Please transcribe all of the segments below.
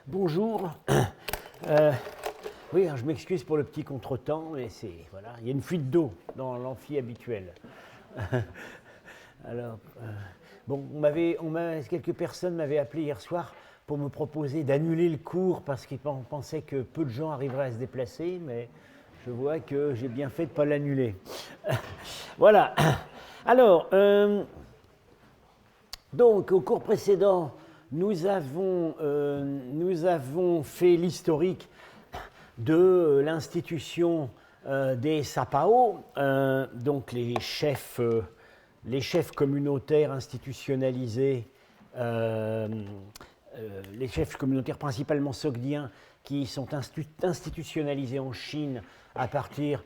Bonjour. Euh, oui, alors je m'excuse pour le petit contretemps, mais voilà, il y a une fuite d'eau dans l'amphi habituel. Alors, bon, quelques personnes m'avaient appelé hier soir pour me proposer d'annuler le cours parce qu'ils pensaient que peu de gens arriveraient à se déplacer, mais je vois que j'ai bien fait de ne pas l'annuler. Voilà. Alors, donc, au cours précédent, nous avons fait l'historique de l'institution des SAPAO, donc les chefs communautaires institutionnalisés, les chefs communautaires principalement sogdiens qui sont institutionnalisés en Chine à partir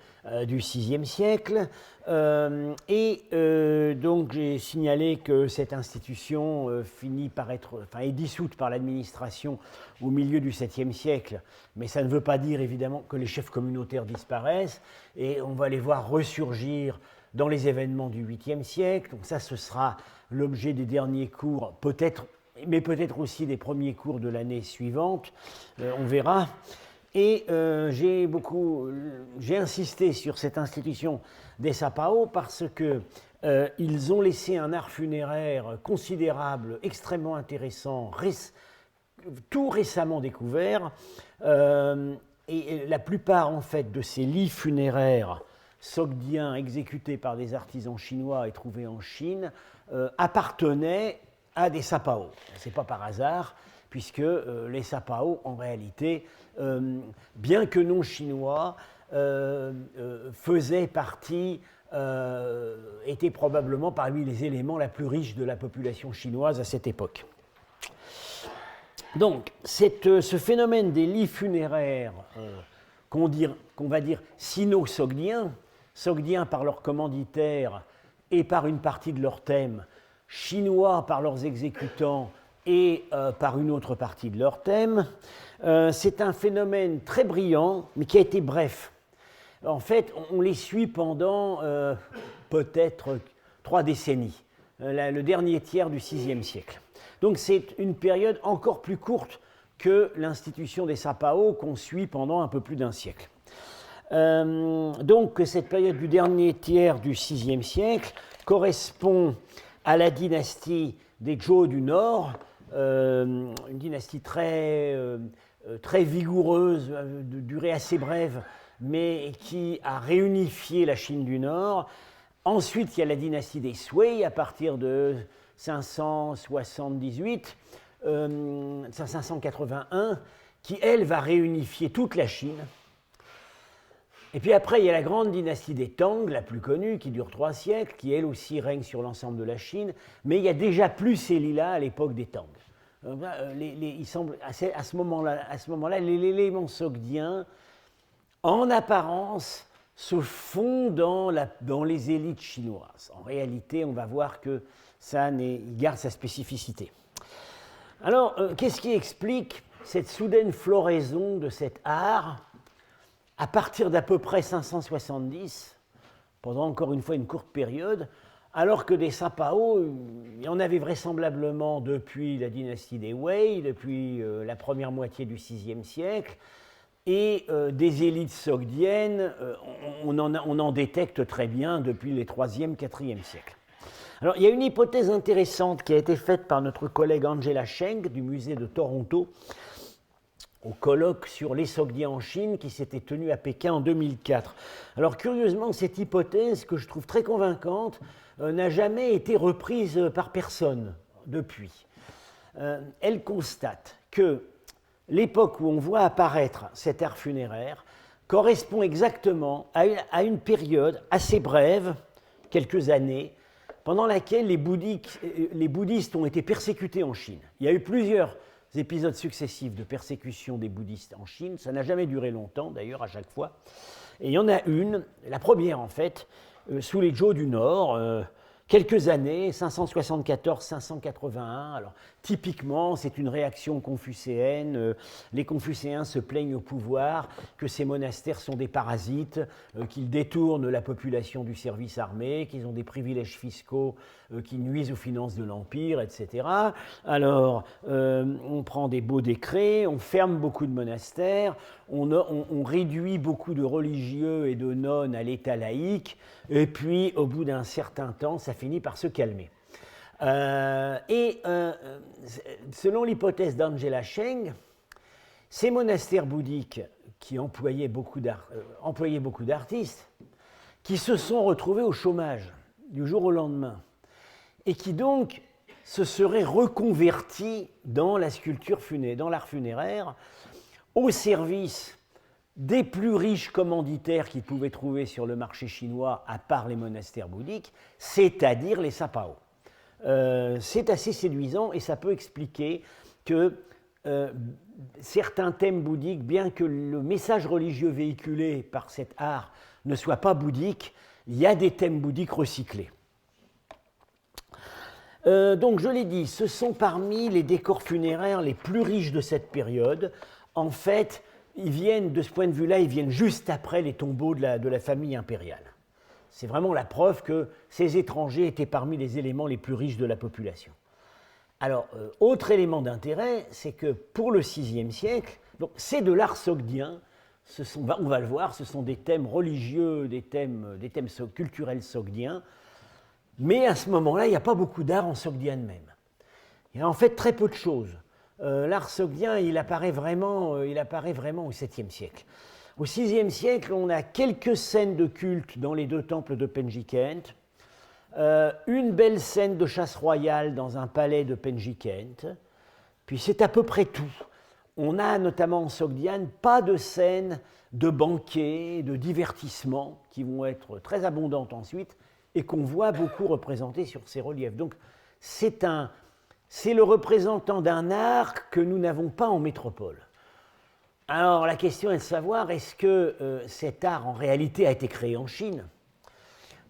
du VIe siècle. Donc j'ai signalé que cette institution est dissoute par l'administration au milieu du VIIe siècle, mais ça ne veut pas dire évidemment que les chefs communautaires disparaissent, et on va les voir ressurgir dans les événements du VIIIe siècle. Donc ça, ce sera l'objet des derniers cours, mais peut-être aussi des premiers cours de l'année suivante, on verra. Et j'ai insisté sur cette institution des SAPAO parce qu'ils ont laissé un art funéraire considérable, extrêmement intéressant, tout récemment découvert. Et la plupart en fait de ces lits funéraires sogdiens exécutés par des artisans chinois et trouvés en Chine appartenaient à des SAPAO. Ce n'est pas par hasard, puisque les SAPAO, en réalité, bien que non chinois, étaient probablement parmi les éléments les plus riches de la population chinoise à cette époque. Donc, ce phénomène des lits funéraires, qu'on va dire sino-sogdiens, sogdiens par leurs commanditaires et par une partie de leur thème, chinois par leurs exécutants et par une autre partie de leur thème, c'est un phénomène très brillant, mais qui a été bref. En fait, on les suit pendant peut-être 3 décennies, le dernier tiers du VIe siècle. Donc c'est une période encore plus courte que l'institution des SAPAO qu'on suit pendant un peu plus d'un siècle. Donc cette période du dernier tiers du VIe siècle correspond à la dynastie des Zhou du Nord, une dynastie très vigoureuse, de durée assez brève, mais qui a réunifié la Chine du Nord. Ensuite, il y a la dynastie des Sui à partir de 581, qui, elle, va réunifier toute la Chine. Et puis après, il y a la grande dynastie des Tang, la plus connue, qui dure 3 siècles, qui elle aussi règne sur l'ensemble de la Chine, mais il y a déjà plus ces lits-là à l'époque des Tang. Il semble, à ce moment-là, l'élément sogdien, en apparence, se fond dans les élites chinoises. En réalité, on va voir que il garde sa spécificité. Alors, qu'est-ce qui explique cette soudaine floraison de cet art à partir d'à peu près 570, pendant encore une fois une courte période, alors que des SAPAO, il y en avait vraisemblablement depuis la dynastie des Wei, depuis la première moitié du VIe siècle, et des élites sogdiennes, on en détecte très bien depuis les 3e, 4e siècles. Alors, il y a une hypothèse intéressante qui a été faite par notre collègue Angela Cheng du musée de Toronto au colloque sur les Sogdiens en Chine qui s'était tenu à Pékin en 2004. Alors, curieusement, cette hypothèse, que je trouve très convaincante, n'a jamais été reprise par personne depuis. Elle constate que l'époque où on voit apparaître cet art funéraire correspond exactement à une période assez brève, quelques années, pendant laquelle les bouddhistes ont été persécutés en Chine. Il y a eu plusieurs épisodes successifs de persécution des bouddhistes en Chine. Ça n'a jamais duré longtemps, d'ailleurs, à chaque fois. Et il y en a une, la première en fait, sous les Zhou du Nord, quelques années, 574-581. Alors, typiquement, c'est une réaction confucéenne. Les confucéens se plaignent au pouvoir que ces monastères sont des parasites, qu'ils détournent la population du service armé, qu'ils ont des privilèges fiscaux qui nuisent aux finances de l'Empire, etc. Alors, on prend des beaux décrets, on ferme beaucoup de monastères, on réduit beaucoup de religieux et de nonnes à l'état laïque, et puis, au bout d'un certain temps, ça finit par se calmer. Selon l'hypothèse d'Angela Cheng, ces monastères bouddhiques qui employaient beaucoup d'artistes, qui se sont retrouvés au chômage du jour au lendemain, et qui donc se seraient reconvertis dans la sculpture funéraire, dans l'art funéraire, au service des plus riches commanditaires qu'ils pouvaient trouver sur le marché chinois, à part les monastères bouddhiques, c'est-à-dire les sapao. C'est assez séduisant et ça peut expliquer que certains thèmes bouddhiques, bien que le message religieux véhiculé par cet art ne soit pas bouddhique, il y a des thèmes bouddhiques recyclés. Donc je l'ai dit, ce sont parmi les décors funéraires les plus riches de cette période. En fait, ils viennent, de ce point de vue-là, ils viennent juste après les tombeaux de la famille impériale. C'est vraiment la preuve que ces étrangers étaient parmi les éléments les plus riches de la population. Alors, autre élément d'intérêt, c'est que pour le VIe siècle, donc c'est de l'art sogdien, on va le voir, ce sont des thèmes religieux, des thèmes culturels sogdiens, mais à ce moment-là, il n'y a pas beaucoup d'art en sogdiane même. Il y a en fait très peu de choses. L'art sogdien, il apparaît vraiment au VIIe siècle. Au VIe siècle, on a quelques scènes de culte dans les deux temples de Penjikent, une belle scène de chasse royale dans un palais de Penjikent, puis c'est à peu près tout. On a notamment en Sogdiane pas de scènes de banquets, de divertissements qui vont être très abondantes ensuite et qu'on voit beaucoup représentées sur ces reliefs. Donc c'est le représentant d'un art que nous n'avons pas en métropole. Alors la question est de savoir, est-ce que cet art en réalité a été créé en Chine ?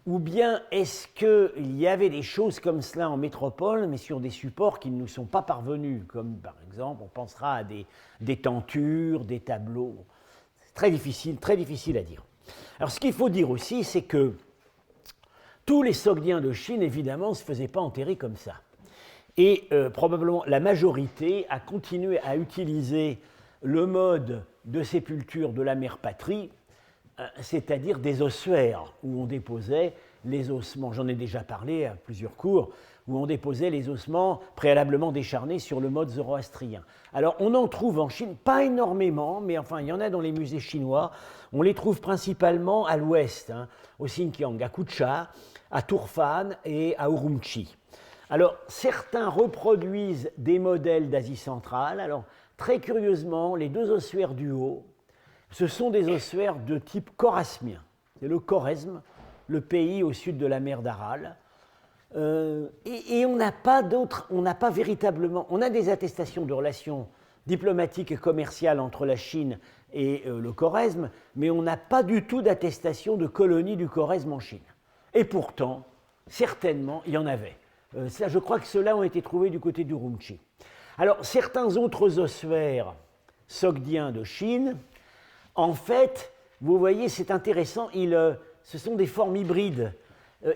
Ou bien est-ce qu'il y avait des choses comme cela en métropole, mais sur des supports qui ne nous sont pas parvenus, comme par exemple, on pensera à des tentures, des tableaux. C'est très difficile à dire. Alors ce qu'il faut dire aussi, c'est que tous les Sogdiens de Chine, évidemment, ne se faisaient pas enterrer comme ça. Et probablement la majorité a continué à utiliser le mode de sépulture de la mère patrie, c'est-à-dire des ossuaires, où on déposait les ossements, j'en ai déjà parlé à plusieurs cours, où on déposait les ossements préalablement décharnés sur le mode zoroastrien. Alors on en trouve en Chine, pas énormément, mais enfin il y en a dans les musées chinois, on les trouve principalement à l'ouest, au Xinjiang, à Kucha, à Turfan et à Urumqi. Alors certains reproduisent des modèles d'Asie centrale, alors très curieusement, les deux ossuaires du haut, ce sont des ossuaires de type chorasmien. C'est le Khorezm, le pays au sud de la mer d'Aral. Et on n'a pas véritablement, on a des attestations de relations diplomatiques et commerciales entre la Chine et le Khorezm, mais on n'a pas du tout d'attestation de colonie du Khorezm en Chine. Et pourtant, certainement, il y en avait. Je crois que ceux-là ont été trouvés du côté du Urumqi. Alors, certains autres ossuaires sogdiens de Chine, en fait, vous voyez, c'est intéressant, ce sont des formes hybrides.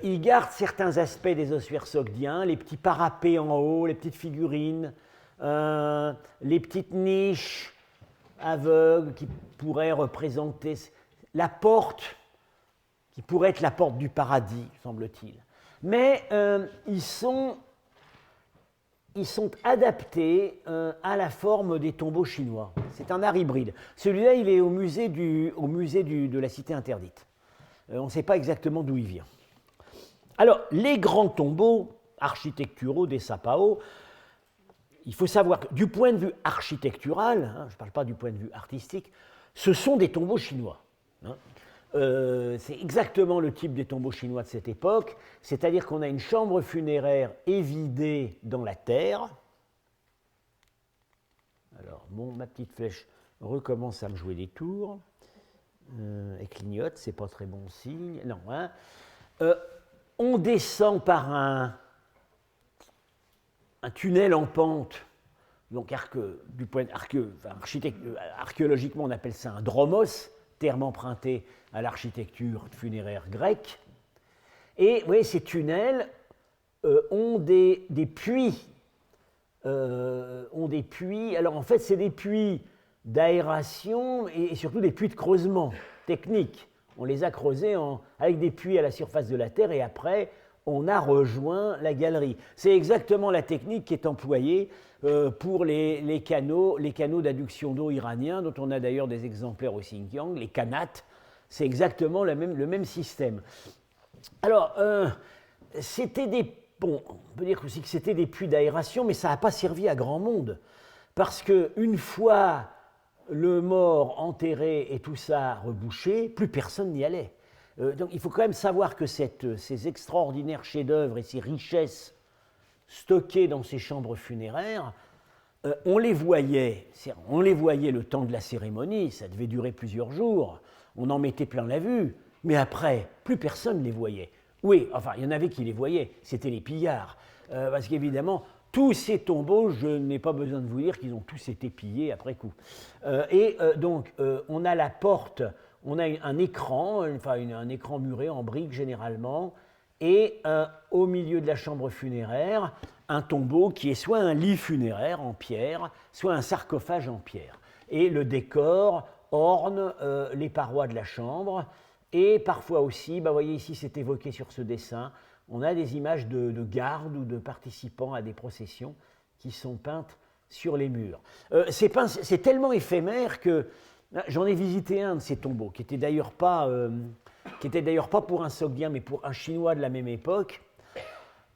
Ils gardent certains aspects des ossuaires sogdiens, les petits parapets en haut, les petites figurines, les petites niches aveugles qui pourraient représenter la porte, qui pourrait être la porte du paradis, semble-t-il. Mais ils sont adaptés à la forme des tombeaux chinois. C'est un art hybride. Celui-là, il est au musée de la Cité interdite. On ne sait pas exactement d'où il vient. Alors, les grands tombeaux architecturaux des sapao, il faut savoir que du point de vue architectural, je ne parle pas du point de vue artistique, ce sont des tombeaux chinois. C'est exactement le type des tombeaux chinois de cette époque, c'est-à-dire qu'on a une chambre funéraire évidée dans la terre. Alors, ma petite flèche recommence à me jouer des tours. Elle clignote, c'est pas très bon signe. Non, On descend par un tunnel en pente, donc archéologiquement on appelle ça un dromos, terme emprunté à l'architecture funéraire grecque. Et vous voyez, ces tunnels ont des puits. Alors en fait, c'est des puits d'aération et surtout des puits de creusement techniques. On les a creusés avec des puits à la surface de la Terre et après, on a rejoint la galerie. C'est exactement la technique qui est employée pour les canaux d'adduction d'eau iraniens, dont on a d'ailleurs des exemplaires au Xinjiang, les kanats. C'est exactement le même système. Alors, on peut dire aussi que c'était des puits d'aération, mais ça n'a pas servi à grand monde. Parce qu'une fois le mort enterré et tout ça rebouché, plus personne n'y allait. Donc il faut quand même savoir que ces extraordinaires chefs-d'œuvre et ces richesses stockées dans ces chambres funéraires, on les voyait le temps de la cérémonie, ça devait durer plusieurs jours, on en mettait plein la vue, mais après, plus personne ne les voyait. Oui, enfin, il y en avait qui les voyaient, c'était les pillards, parce qu'évidemment, tous ces tombeaux, je n'ai pas besoin de vous dire qu'ils ont tous été pillés après coup. Donc, on a la porte, on a un écran, un écran muré en briques généralement, et au milieu de la chambre funéraire, un tombeau qui est soit un lit funéraire en pierre, soit un sarcophage en pierre. Et le décor orne les parois de la chambre, et parfois aussi, vous voyez ici, c'est évoqué sur ce dessin, on a des images de gardes ou de participants à des processions qui sont peintes sur les murs. C'est tellement éphémère que j'en ai visité un de ces tombeaux, qui était d'ailleurs pas pour un Sogdien, mais pour un Chinois de la même époque.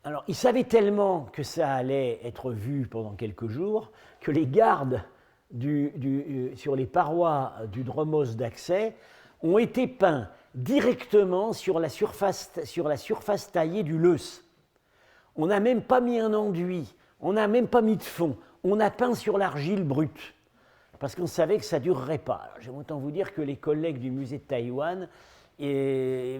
Alors, il savait tellement que ça allait être vu pendant quelques jours que les gardes sur les parois du dromos d'accès ont été peints directement sur la surface taillée du leus. On n'a même pas mis un enduit, on n'a même pas mis de fond, on a peint sur l'argile brute, parce qu'on savait que ça ne durerait pas. J'aime autant vous dire que les collègues du musée de Taïwan, ils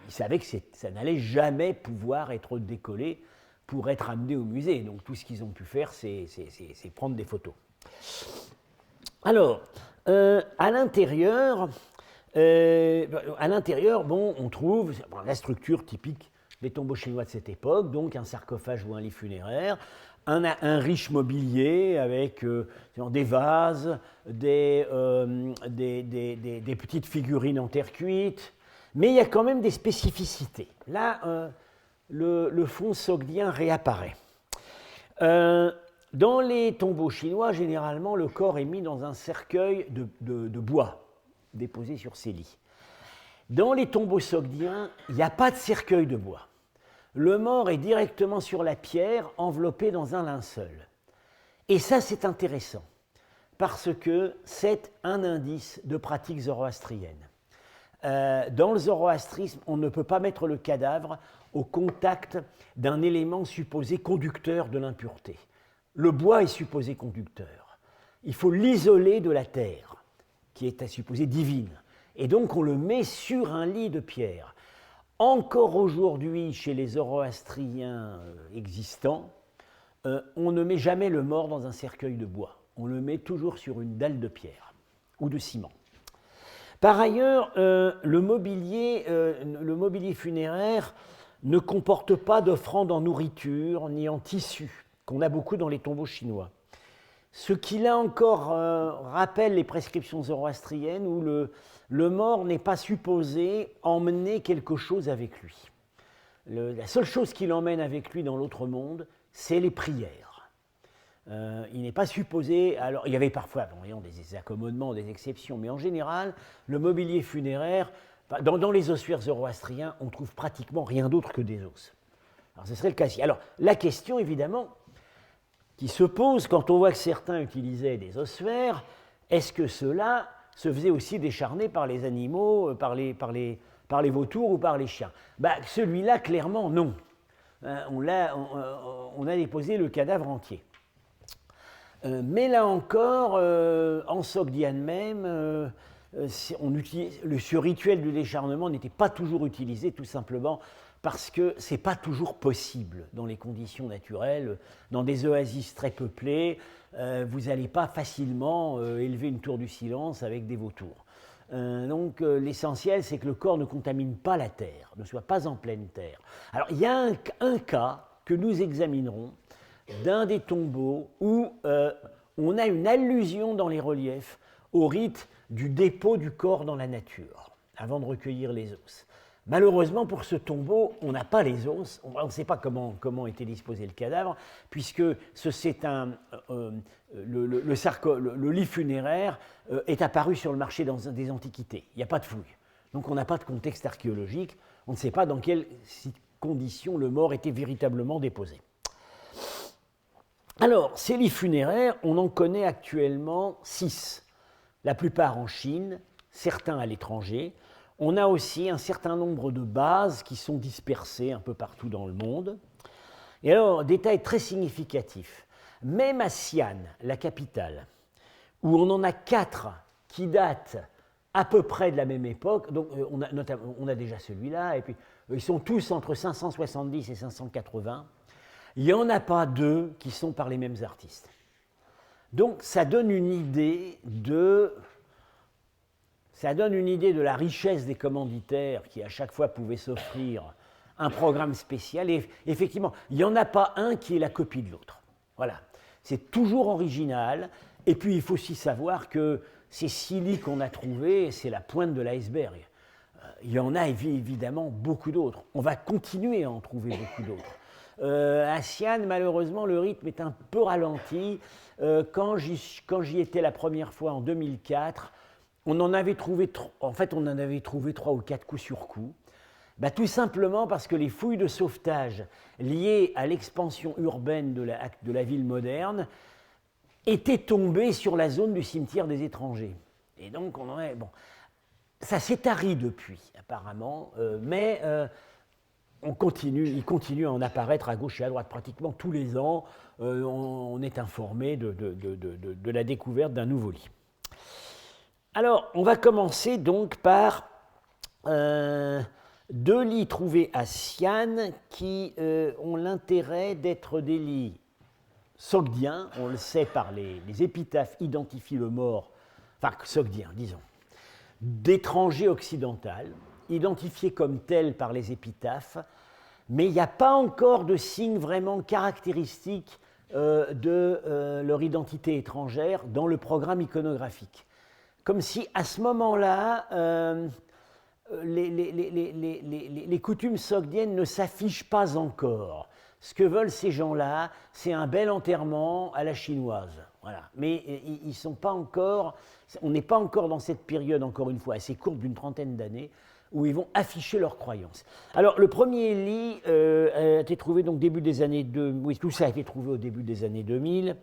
savaient que ça n'allait jamais pouvoir être décollé pour être amené au musée. Donc tout ce qu'ils ont pu faire, c'est prendre des photos. Alors, à l'intérieur, on trouve la structure typique des tombeaux chinois de cette époque, donc un sarcophage ou un lit funéraire, un riche mobilier avec des vases, des petites figurines en terre cuite, mais il y a quand même des spécificités. Là, le fond sogdien réapparaît. Dans les tombeaux chinois, généralement, le corps est mis dans un cercueil de bois déposé sur ces lits. Dans les tombeaux sogdiens, il n'y a pas de cercueil de bois. Le mort est directement sur la pierre, enveloppé dans un linceul. Et ça, c'est intéressant, parce que c'est un indice de pratique zoroastrienne. Dans le zoroastrisme, on ne peut pas mettre le cadavre au contact d'un élément supposé conducteur de l'impureté. Le bois est supposé conducteur. Il faut l'isoler de la terre, qui est à supposer divine. Et donc on le met sur un lit de pierre. Encore aujourd'hui, chez les zoroastriens existants, on ne met jamais le mort dans un cercueil de bois. On le met toujours sur une dalle de pierre ou de ciment. Par ailleurs, le mobilier funéraire ne comporte pas d'offrande en nourriture ni en tissu, qu'on a beaucoup dans les tombeaux chinois. Ce qui, là encore, rappelle les prescriptions zoroastriennes où le mort n'est pas supposé emmener quelque chose avec lui. La seule chose qu'il emmène avec lui dans l'autre monde, c'est les prières. Il n'est pas supposé... Alors, il y avait parfois des accommodements, des exceptions, mais en général, le mobilier funéraire, dans les ossuaires zoroastriens, on trouve pratiquement rien d'autre que des os. Alors, ce serait le cas ici. Alors, la question, évidemment, qui se pose quand on voit que certains utilisaient des ossuaires, est-ce que ceux-là se faisaient aussi décharner par les animaux, par les vautours ou par les chiens? Celui-là, clairement, non. On a déposé le cadavre entier. Mais là encore, en Sogdiane même, ce rituel de décharnement n'était pas toujours utilisé, tout simplement parce que ce n'est pas toujours possible dans les conditions naturelles. Dans des oasis très peuplées, vous n'allez pas facilement élever une tour du silence avec des vautours. Donc l'essentiel, c'est que le corps ne contamine pas la terre, ne soit pas en pleine terre. Alors il y a un cas que nous examinerons d'un des tombeaux où on a une allusion dans les reliefs au rite du dépôt du corps dans la nature, avant de recueillir les os. Malheureusement, pour ce tombeau, on n'a pas les os, on ne sait pas comment était disposé le cadavre, puisque le lit funéraire est apparu sur le marché des Antiquités. Il n'y a pas de fouilles. Donc on n'a pas de contexte archéologique, on ne sait pas dans quelles conditions le mort était véritablement déposé. Alors, ces lits funéraires, on en connaît actuellement 6, la plupart en Chine, certains à l'étranger. On a aussi un certain nombre de bases qui sont dispersées un peu partout dans le monde. Et alors, détail très significatif, même à Xi'an, la capitale, où on en a 4 qui datent à peu près de la même époque, donc on a déjà celui-là, et puis ils sont tous entre 570 et 580, il n'y en a pas 2 qui sont par les mêmes artistes. Donc ça donne une idée de la richesse des commanditaires qui à chaque fois pouvaient s'offrir un programme spécial. Et effectivement, il n'y en a pas un qui est la copie de l'autre. Voilà. C'est toujours original. Et puis il faut aussi savoir que ces 6 lits qu'on a trouvés, c'est la pointe de l'iceberg. Il y en a évidemment beaucoup d'autres. On va continuer à en trouver beaucoup d'autres. À Xi'an, malheureusement, le rythme est un peu ralenti. Quand j'y étais la première fois en 2004, on en avait trouvé 3 ou 4 coup sur coup. Tout simplement parce que les fouilles de sauvetage liées à l'expansion urbaine de la ville moderne étaient tombées sur la zone du cimetière des étrangers. Et donc, ça s'est tari depuis, apparemment, mais il continue à en apparaître à gauche et à droite pratiquement tous les ans. On est informé de la découverte d'un nouveau lit. Alors, on va commencer donc par 2 lits trouvés à Xi'an qui ont l'intérêt d'être des lits sogdiens. On le sait par les épitaphes identifient le mort, enfin sogdiens, disons, d'étrangers occidentaux, identifiés comme tels par les épitaphes, mais il n'y a pas encore de signes vraiment caractéristiques de leur identité étrangère dans le programme iconographique. Comme si à ce moment-là, les coutumes sogdiennes ne s'affichent pas encore. Ce que veulent ces gens-là, c'est un bel enterrement à la chinoise. Voilà. Mais ils sont pas encore, on n'est pas encore dans cette période, encore une fois, assez courte d'une trentaine d'années, où ils vont afficher leurs croyances. Alors, le premier lit a été trouvé donc début des années 2000, oui, tout ça a été trouvé au début des années 2000.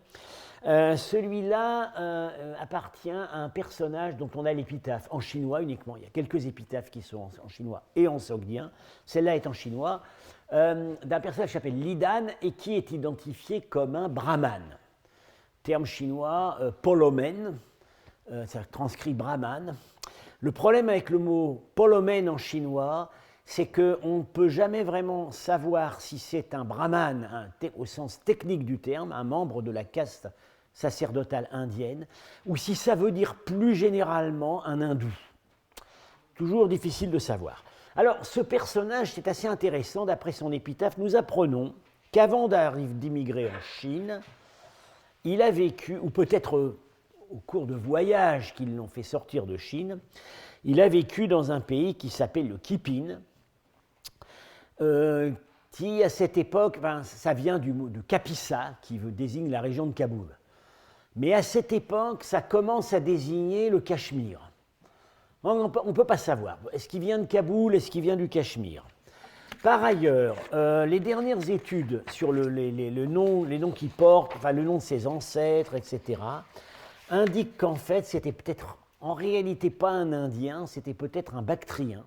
Celui-là appartient à un personnage dont on a l'épitaphe en chinois uniquement. Il y a quelques épitaphes qui sont en chinois et en sogdien. Celle-là est en chinois, d'un personnage qui s'appelle Li Dan et qui est identifié comme un brahman. Terme chinois, polomen, ça transcrit brahman. Le problème avec le mot polomen en chinois, c'est qu'on ne peut jamais vraiment savoir si c'est un brahman, au sens technique du terme, un membre de la caste sacerdotale indienne, ou si ça veut dire plus généralement un hindou. Toujours difficile de savoir. Alors, ce personnage, c'est assez intéressant. D'après son épitaphe, nous apprenons qu'avant d'immigrer en Chine, il a vécu, ou peut-être au cours de voyages qui l'ont fait sortir de Chine, il a vécu dans un pays qui s'appelle le Kipin, qui à cette époque, ça vient du mot de Kapisa, qui désigne la région de Kaboul. Mais à cette époque, ça commence à désigner le Cachemire. On ne peut pas savoir. Est-ce qu'il vient de Kaboul, est-ce qu'il vient du Cachemire? Par ailleurs, les dernières études sur les noms qu'il porte, enfin le nom de ses ancêtres, etc., indiquent qu'en fait, c'était peut-être, en réalité pas un Indien, c'était peut-être un Bactrien,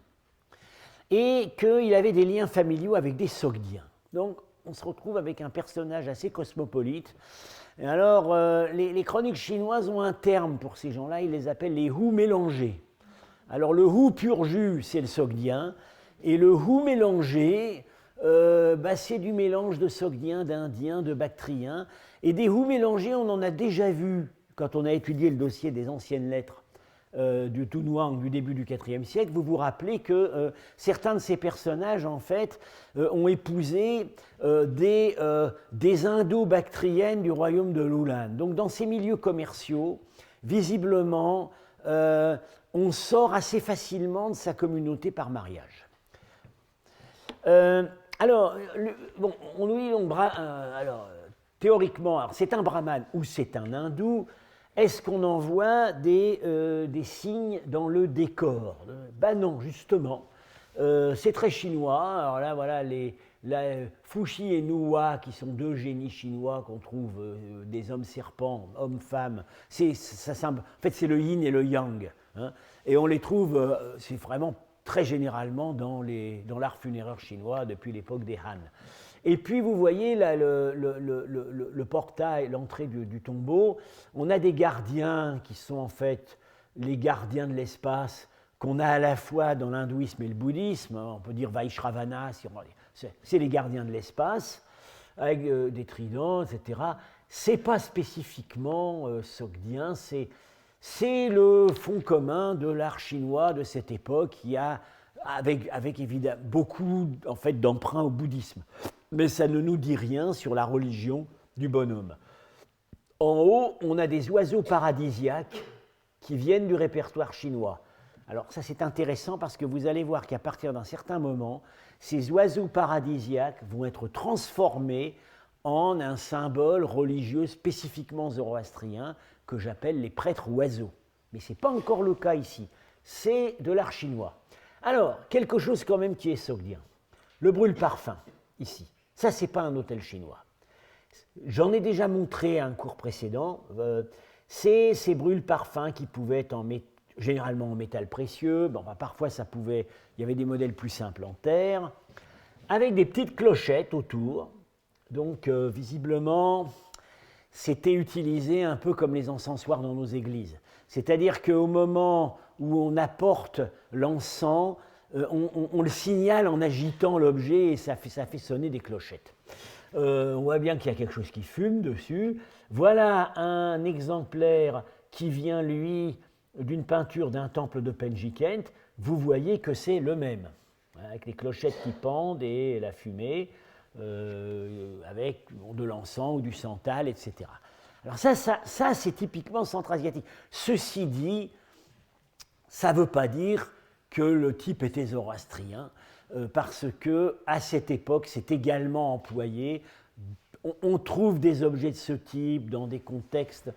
et qu'il avait des liens familiaux avec des Sogdiens. Donc, on se retrouve avec un personnage assez cosmopolite. Et alors, les chroniques chinoises ont un terme pour ces gens-là, ils les appellent les Hu mélangés. Alors le hu pur jus, c'est le sogdien, et le hu mélangé, c'est du mélange de sogdien, d'indien, de bactrien. Et des hu mélangés, on en a déjà vu quand on a étudié le dossier des anciennes lettres du Tunhuang du début du IVe siècle. Vous vous rappelez que certains de ces personnages, en fait, ont épousé des Indo-Bactriennes du royaume de Lulan. Donc dans ces milieux commerciaux, visiblement, on sort assez facilement de sa communauté par mariage. On nous dit donc, théoriquement, c'est un brahmane ou c'est un hindou. Est-ce qu'on en voit des signes dans le décor? Ben non, justement. C'est très chinois. Alors là, voilà, Fuxi et Nuwa, qui sont deux génies chinois qu'on trouve des hommes serpents, hommes-femmes. En fait, c'est le yin et le yang. Hein, et on les trouve, c'est vraiment très généralement dans l'art funéraire chinois depuis l'époque des Han. Et puis vous voyez là, le portail, l'entrée du tombeau, on a des gardiens qui sont en fait les gardiens de l'espace qu'on a à la fois dans l'hindouisme et le bouddhisme. On peut dire Vaishravana, c'est les gardiens de l'espace, avec des tridents, etc. C'est pas spécifiquement sogdien, c'est le fond commun de l'art chinois de cette époque qui a, avec évidemment beaucoup en fait, d'emprunts au bouddhisme. Mais ça ne nous dit rien sur la religion du bonhomme. En haut, on a des oiseaux paradisiaques qui viennent du répertoire chinois. Alors ça c'est intéressant parce que vous allez voir qu'à partir d'un certain moment, ces oiseaux paradisiaques vont être transformés en un symbole religieux spécifiquement zoroastrien que j'appelle les prêtres oiseaux. Mais ce n'est pas encore le cas ici. C'est de l'art chinois. Alors, quelque chose quand même qui est sogdien. Le brûle-parfum, ici. Ça, ce n'est pas un hôtel chinois. J'en ai déjà montré à un cours précédent. C'est ces brûle-parfums qui pouvaient être généralement en métal précieux. Parfois, il y avait des modèles plus simples en terre, avec des petites clochettes autour. Donc, visiblement, c'était utilisé un peu comme les encensoirs dans nos églises. C'est-à-dire qu'au moment où on apporte l'encens, on le signale en agitant l'objet et ça fait sonner des clochettes. On voit bien qu'il y a quelque chose qui fume dessus. Voilà un exemplaire qui vient, lui, d'une peinture d'un temple de Penjikent. Vous voyez que c'est le même, avec les clochettes qui pendent et la fumée. Avec de l'encens ou du santal, etc. Alors ça c'est typiquement centra-asiatique. Ceci dit, ça ne veut pas dire que le type était zoroastrien, parce qu'à cette époque, c'est également employé. On trouve des objets de ce type dans des contextes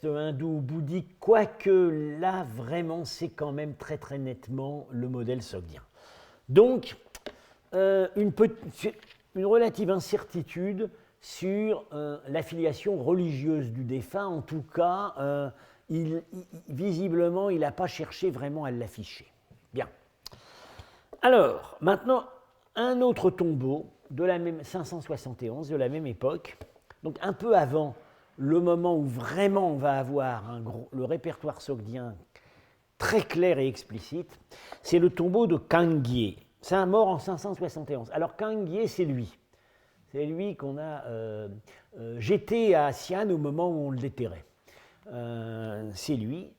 hindous ou bouddhiques, quoique là, vraiment, c'est quand même très très nettement le modèle sogdien. Donc, une relative incertitude sur l'affiliation religieuse du défunt. En tout cas, visiblement, il n'a pas cherché vraiment à l'afficher. Bien. Alors, maintenant, un autre tombeau de la même 571, de la même époque, donc un peu avant le moment où vraiment on va avoir le répertoire sogdien très clair et explicite, c'est le tombeau de Kangye. C'est un mort en 571. Alors Kangye, c'est lui. C'est lui qu'on a jeté à Xi'an au moment où on le déterrait. C'est lui.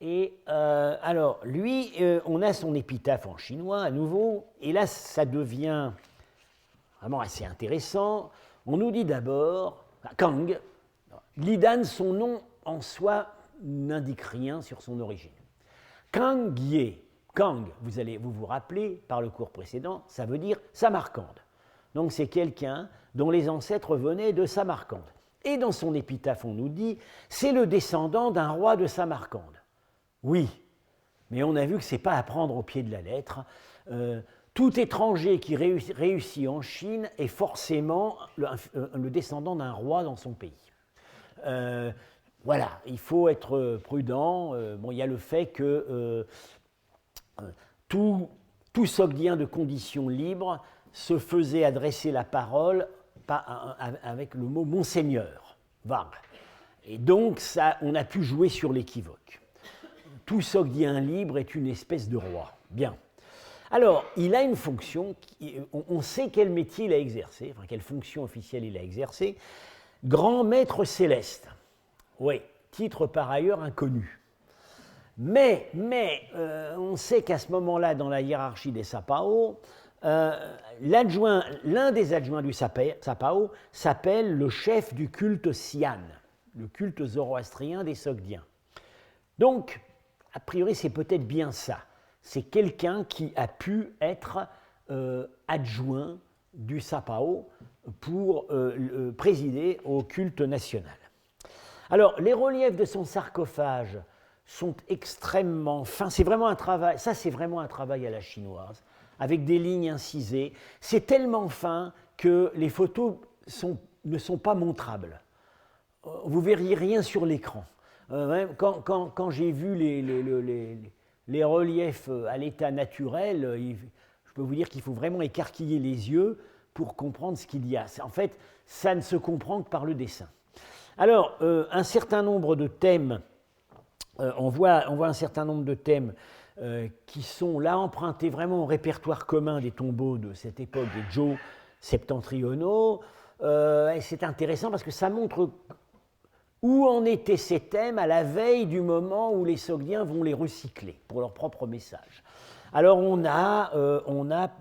Et alors, lui, on a son épitaphe en chinois à nouveau. Et là, ça devient vraiment assez intéressant. On nous dit d'abord, Kang, Lidan, son nom en soi n'indique rien sur son origine. Kangye. Kang, vous vous rappelez, par le cours précédent, ça veut dire Samarcande. Donc c'est quelqu'un dont les ancêtres venaient de Samarcande. Et dans son épitaphe, on nous dit, c'est le descendant d'un roi de Samarcande. Oui, mais on a vu que ce n'est pas à prendre au pied de la lettre. Tout étranger qui réussit en Chine est forcément le descendant d'un roi dans son pays. Voilà, il faut être prudent. Il y a le fait que tout sogdien de condition libre se faisait adresser la parole avec le mot Monseigneur, Var. Et donc, on a pu jouer sur l'équivoque. tout Sogdien libre est une espèce de roi. Bien. Alors, il a une fonction, on sait quel métier il a exercé, enfin quelle fonction officielle il a exercé. Grand maître céleste. Oui, titre par ailleurs inconnu. Mais on sait qu'à ce moment-là, dans la hiérarchie des Sapao, l'un des adjoints du Sapao s'appelle le chef du culte Sian, le culte zoroastrien des Sogdiens. Donc, a priori, c'est peut-être bien ça. C'est quelqu'un qui a pu être adjoint du Sapao pour présider au culte national. Alors, les reliefs de son sarcophage sont extrêmement fins. C'est vraiment un travail, ça c'est vraiment un travail à la chinoise, avec des lignes incisées. C'est tellement fin que les photos ne sont pas montrables. Vous verriez rien sur l'écran. Quand j'ai vu les reliefs à l'état naturel, je peux vous dire qu'il faut vraiment écarquiller les yeux pour comprendre ce qu'il y a. En fait, ça ne se comprend que par le dessin. Alors, un certain nombre de thèmes, on voit un certain nombre de thèmes qui sont là empruntés vraiment au répertoire commun des tombeaux de cette époque des Zhou septentrionaux. Et c'est intéressant parce que ça montre où en étaient ces thèmes à la veille du moment où les Sogdiens vont les recycler pour leur propre message. Alors on a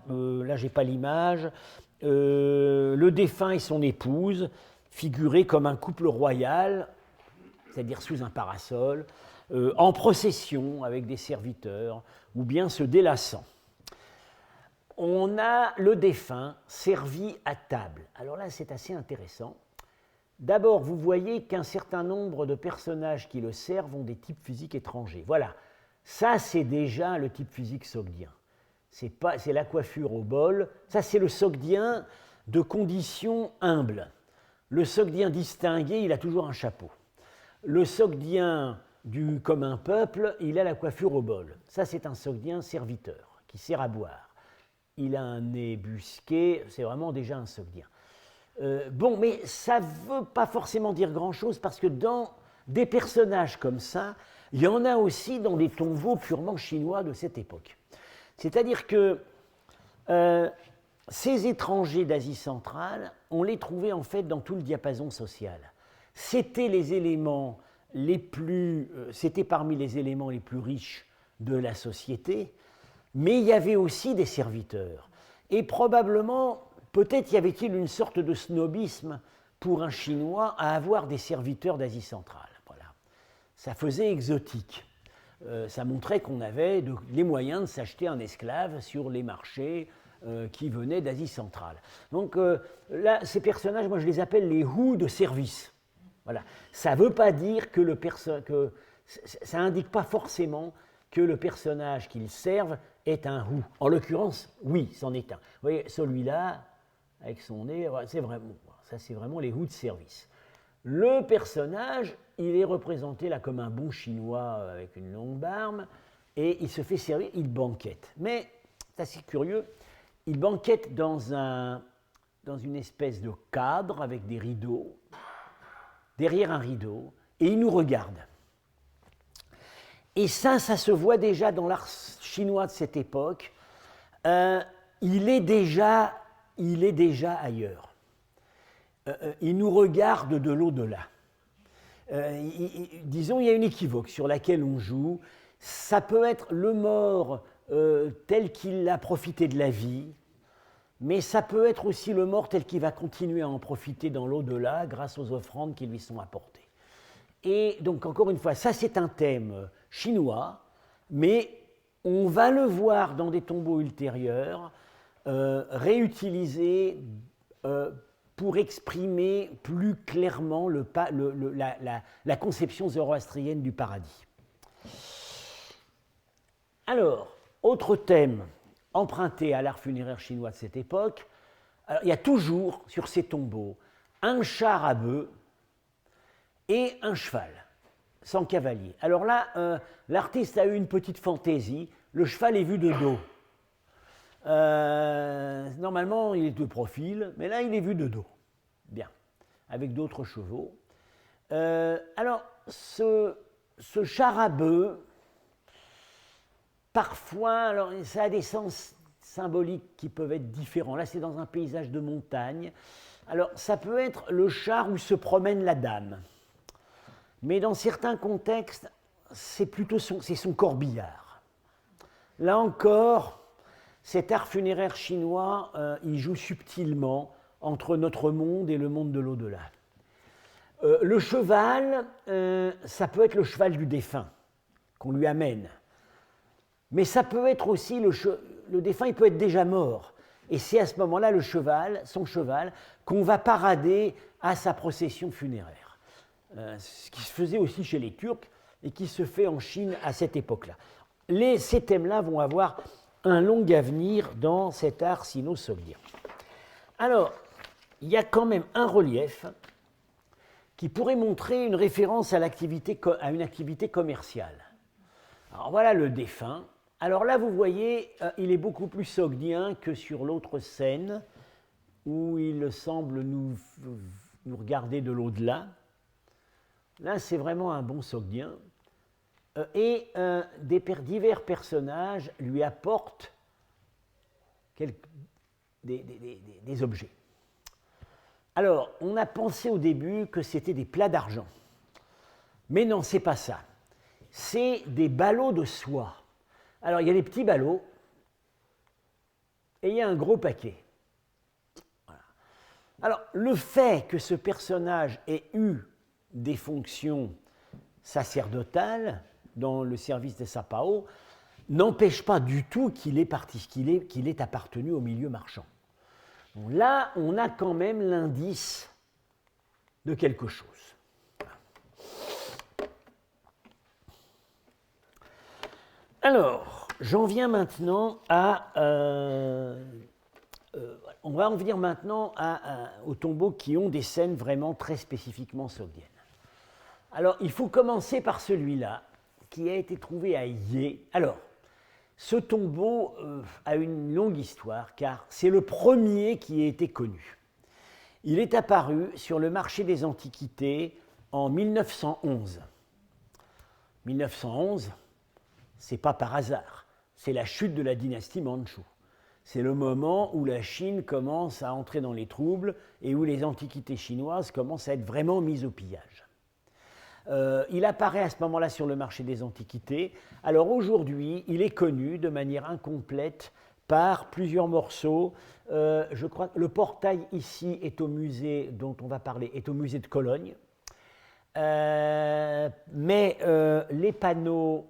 là j'ai pas l'image, le défunt et son épouse figurés comme un couple royal, c'est-à-dire sous un parasol, en procession avec des serviteurs, ou bien se délassant. On a le défunt servi à table. Alors là, c'est assez intéressant. D'abord, vous voyez qu'un certain nombre de personnages qui le servent ont des types physiques étrangers. Voilà, ça c'est déjà le type physique sogdien. C'est la coiffure au bol. Ça c'est le sogdien de condition humble. Le sogdien distingué, il a toujours un chapeau. Le sogdien du commun peuple, il a la coiffure au bol. Ça c'est un sogdien serviteur qui sert à boire. Il a un nez busqué, c'est vraiment déjà un sogdien. Bon, mais ça ne veut pas forcément dire grand-chose parce que dans des personnages comme ça, il y en a aussi dans des tombeaux purement chinois de cette époque. C'est-à-dire que ces étrangers d'Asie centrale, on les trouvait en fait dans tout le diapason social. C'était parmi les éléments les plus riches de la société, mais il y avait aussi des serviteurs. Et probablement, peut-être y avait-il une sorte de snobisme pour un Chinois à avoir des serviteurs d'Asie centrale. Voilà. Ça faisait exotique. Ça montrait qu'on avait les moyens de s'acheter un esclave sur les marchés qui venaient d'Asie centrale. Donc là, ces personnages, moi je les appelle les hous de service. Voilà. Ça ne veut pas dire ça n'indique pas forcément que le personnage qu'ils servent est un hou. En l'occurrence, oui, c'en est un. Vous voyez, celui-là, avec son nez, c'est vraiment les hous de service. Le personnage, il est représenté là comme un bon chinois avec une longue barbe, et il se fait servir, il banquette. Mais, c'est assez curieux, il banquette dans une espèce de cadre avec des rideaux, derrière un rideau, et il nous regarde. Et ça se voit déjà dans l'art chinois de cette époque. Il est déjà ailleurs. Il nous regarde de l'au-delà. Disons, il y a une équivoque sur laquelle on joue. Ça peut être le mort tel qu'il a profité de la vie, mais ça peut être aussi le mort tel qu'il va continuer à en profiter dans l'au-delà grâce aux offrandes qui lui sont apportées. Et donc, encore une fois, ça c'est un thème chinois, mais on va le voir dans des tombeaux ultérieurs, réutilisé pour exprimer plus clairement la conception zoroastrienne du paradis. Alors, autre thème emprunté à l'art funéraire chinois de cette époque, alors, il y a toujours sur ces tombeaux un char à bœuf et un cheval, sans cavalier. Alors là, l'artiste a eu une petite fantaisie, le cheval est vu de dos. Normalement, il est de profil, mais là, il est vu de dos. Bien, avec d'autres chevaux. Alors, ce char à bœuf, parfois, alors ça a des sens symboliques qui peuvent être différents. Là, c'est dans un paysage de montagne. Alors, ça peut être le char où se promène la dame. Mais dans certains contextes, c'est plutôt son corbillard. Là encore, cet art funéraire chinois, il joue subtilement entre notre monde et le monde de l'au-delà. Le cheval, ça peut être le cheval du défunt qu'on lui amène. Mais ça peut être aussi le défunt, il peut être déjà mort. Et c'est à ce moment-là son cheval, qu'on va parader à sa procession funéraire. Ce qui se faisait aussi chez les Turcs et qui se fait en Chine à cette époque-là. Ces thèmes-là vont avoir un long avenir dans cet art sino-sogdien. Alors, il y a quand même un relief qui pourrait montrer une référence à une activité commerciale. Alors voilà le défunt. Alors là, vous voyez, il est beaucoup plus sogdien que sur l'autre scène, où il semble nous regarder de l'au-delà. Là, c'est vraiment un bon sogdien. Et divers personnages lui apportent des objets. Alors, on a pensé au début que c'était des plats d'argent. Mais non, c'est pas ça. C'est des ballots de soie. Alors, il y a des petits ballots et il y a un gros paquet. Voilà. Alors, le fait que ce personnage ait eu des fonctions sacerdotales dans le service des Sapao n'empêche pas du tout qu'il ait appartenu au milieu marchand. Donc là, on a quand même l'indice de quelque chose. Alors, j'en viens maintenant on va en venir maintenant aux tombeaux qui ont des scènes vraiment très spécifiquement sogdiennes. Alors, il faut commencer par celui-là, qui a été trouvé à Yé. Alors, ce tombeau a une longue histoire, car c'est le premier qui a été connu. Il est apparu sur le marché des antiquités en 1911. 1911, c'est pas par hasard, c'est la chute de la dynastie Mandchoue. C'est le moment où la Chine commence à entrer dans les troubles et où les antiquités chinoises commencent à être vraiment mises au pillage. Il apparaît à ce moment-là sur le marché des antiquités. Alors aujourd'hui, il est connu de manière incomplète par plusieurs morceaux. Je crois que le portail ici est au musée dont on va parler, est au musée de Cologne. Mais les panneaux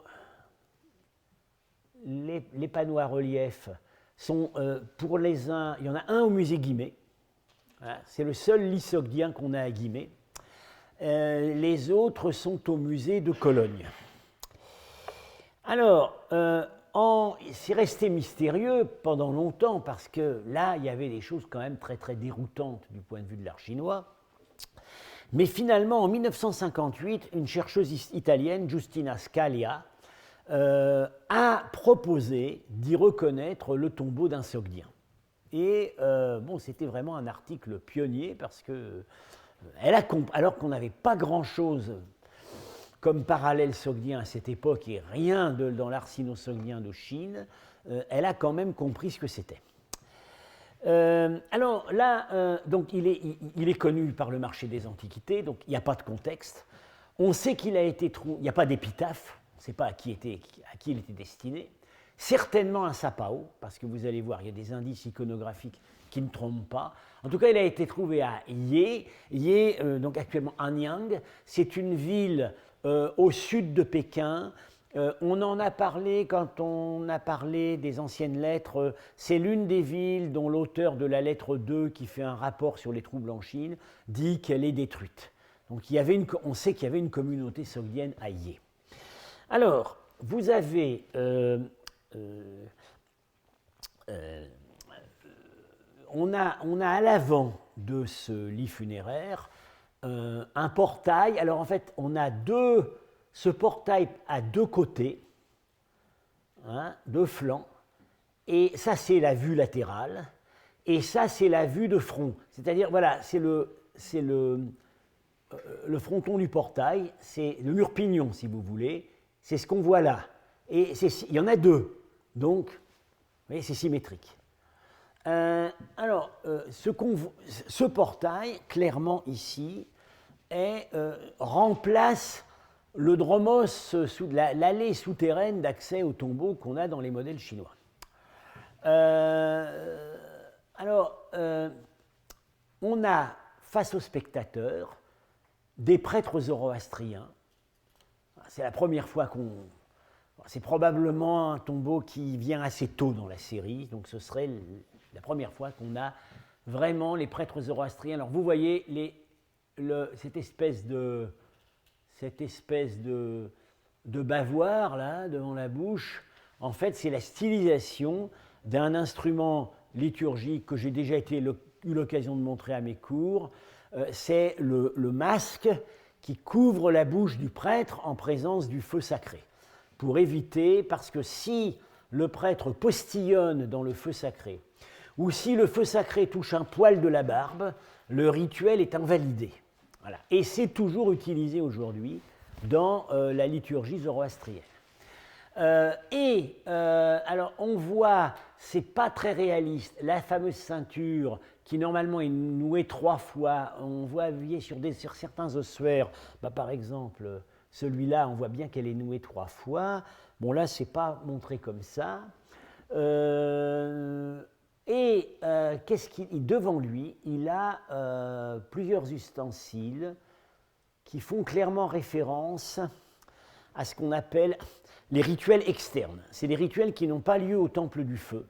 à relief sont pour les uns, il y en a un au musée Guimet. Voilà, c'est le seul lit sogdien qu'on a à Guimet. Les autres sont au musée de Cologne. Alors, c'est resté mystérieux pendant longtemps parce que là, il y avait des choses quand même très très déroutantes du point de vue de l'art chinois. Mais finalement, en 1958, une chercheuse italienne, Giustina Scalia, a proposé d'y reconnaître le tombeau d'un sogdien. Et c'était vraiment un article pionnier parce que alors qu'on n'avait pas grand-chose comme parallèle sogdien à cette époque et rien dans l'art sino-sogdien de Chine, elle a quand même compris ce que c'était. Alors là, donc il est connu par le marché des antiquités, donc il n'y a pas de contexte. On sait qu'il a été trouvé, il n'y a pas d'épitaphe, on ne sait pas à qui il était destiné. Certainement un sapao, parce que vous allez voir, il y a des indices iconographiques qui ne trompent pas. En tout cas, il a été trouvé à Yé. Yé, donc actuellement Anyang, c'est une ville au sud de Pékin. On en a parlé quand on a parlé des anciennes lettres. C'est l'une des villes dont l'auteur de la lettre 2, qui fait un rapport sur les troubles en Chine, dit qu'elle est détruite. Donc on sait qu'il y avait une communauté sogdienne à Yé. Alors, vous avez... on a à l'avant de ce lit funéraire un portail. Alors en fait, on a ce portail à deux côtés, deux flancs, et ça c'est la vue latérale, et ça c'est la vue de front. C'est-à-dire, voilà, c'est le fronton du portail, c'est le mur pignon si vous voulez, c'est ce qu'on voit là. Et il y en a deux. Donc, vous voyez, c'est symétrique. Ce portail, clairement ici, remplace le dromos, l'allée souterraine d'accès au tombeau qu'on a dans les modèles chinois. On a, face aux spectateurs, des prêtres zoroastriens. C'est la première fois qu'on... C'est probablement un tombeau qui vient assez tôt dans la série, donc ce serait la première fois qu'on a vraiment les prêtres zoroastriens. Alors vous voyez cette espèce de bavoir là, devant la bouche. En fait, c'est la stylisation d'un instrument liturgique que j'ai déjà eu l'occasion de montrer à mes cours. C'est le masque qui couvre la bouche du prêtre en présence du feu sacré. Pour éviter, parce que si le prêtre postillonne dans le feu sacré, ou si le feu sacré touche un poil de la barbe, le rituel est invalidé. Voilà. Et c'est toujours utilisé aujourd'hui dans la liturgie zoroastrienne. Alors on voit, c'est pas très réaliste, la fameuse ceinture qui normalement est nouée 3 fois. On voit sur certains ossuaires, par exemple celui-là, on voit bien qu'elle est nouée 3 fois. Bon là, c'est pas montré comme ça. Devant lui, il a plusieurs ustensiles qui font clairement référence à ce qu'on appelle les rituels externes. C'est des rituels qui n'ont pas lieu au temple du feu.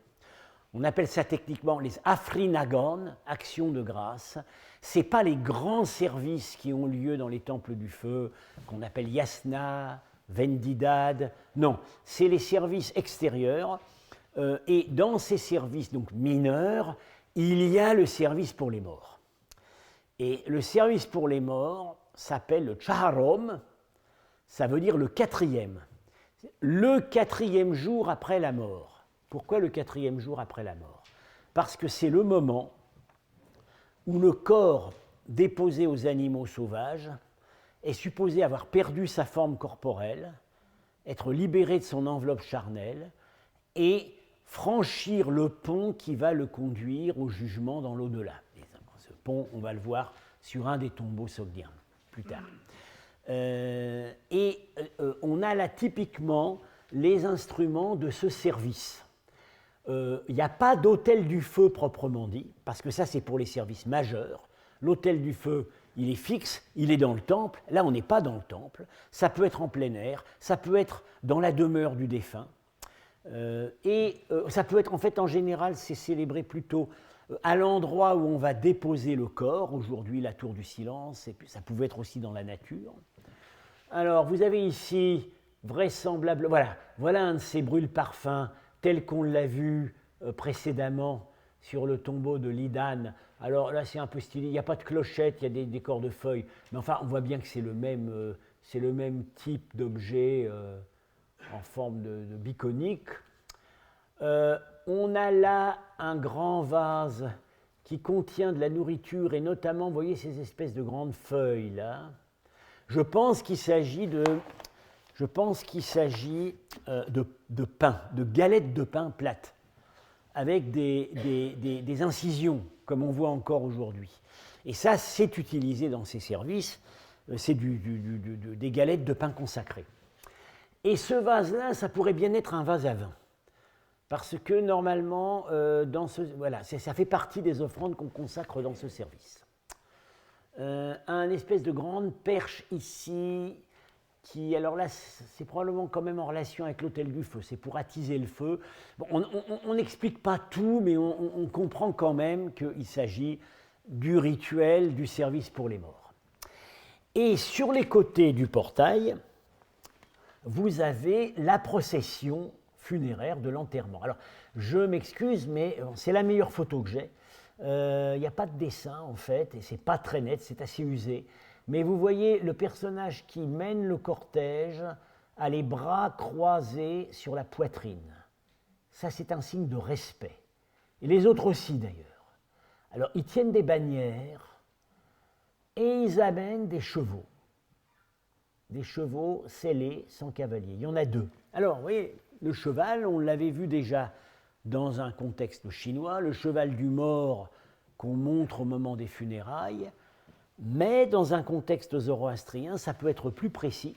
On appelle ça techniquement les afrinagon, actions de grâce. Ce n'est pas les grands services qui ont lieu dans les temples du feu, qu'on appelle yasna, vendidad. Non, c'est les services extérieurs. Et dans ces services donc mineurs, il y a le service pour les morts. Et le service pour les morts s'appelle le chaharom, ça veut dire le 4e. Le 4e jour après la mort. Pourquoi le 4e jour après la mort? Parce que c'est le moment où le corps déposé aux animaux sauvages est supposé avoir perdu sa forme corporelle, être libéré de son enveloppe charnelle et franchir le pont qui va le conduire au jugement dans l'au-delà. Ce pont, on va le voir sur un des tombeaux sogdiens plus tard. On a là typiquement les instruments de ce service. Il n'y a pas d'autel du feu proprement dit, parce que ça c'est pour les services majeurs. L'autel du feu, il est fixe, il est dans le temple. Là, on n'est pas dans le temple. Ça peut être en plein air, ça peut être dans la demeure du défunt. Ça peut être, en fait, en général, c'est célébré plutôt à l'endroit où on va déposer le corps. Aujourd'hui, la tour du silence, et puis ça pouvait être aussi dans la nature. Alors, vous avez ici, vraisemblable, voilà un de ces brûle-parfums tel qu'on l'a vu précédemment sur le tombeau de Lidan. Alors là, c'est un peu stylé, il n'y a pas de clochette, il y a des décors de feuilles, mais enfin, on voit bien que c'est le même type d'objet en forme de biconique. On a là un grand vase qui contient de la nourriture et notamment, vous voyez ces espèces de grandes feuilles là. Je pense qu'il s'agit de pain, de galettes de pain plates, avec des incisions, comme on voit encore aujourd'hui. Et ça, c'est utilisé dans ces services, c'est des galettes de pain consacrées. Et ce vase-là, ça pourrait bien être un vase à vin. Parce que normalement, ça fait partie des offrandes qu'on consacre dans ce service. Un espèce de grande perche ici, qui, alors là, c'est probablement quand même en relation avec l'autel du feu, c'est pour attiser le feu. Bon, on n'explique pas tout, mais on comprend quand même qu'il s'agit du rituel du service pour les morts. Et sur les côtés du portail, vous avez la procession funéraire de l'enterrement. Alors, je m'excuse, mais c'est la meilleure photo que j'ai. Il n'y a pas de dessin, en fait, et c'est pas très net, c'est assez usé. Mais vous voyez, le personnage qui mène le cortège a les bras croisés sur la poitrine. Ça, c'est un signe de respect. Et les autres aussi, d'ailleurs. Alors, ils tiennent des bannières et ils amènent des chevaux. Des chevaux sellés sans cavalier. Il y en a 2. Alors, vous voyez, le cheval, on l'avait vu déjà dans un contexte chinois, le cheval du mort qu'on montre au moment des funérailles, mais dans un contexte zoroastrien, ça peut être plus précis.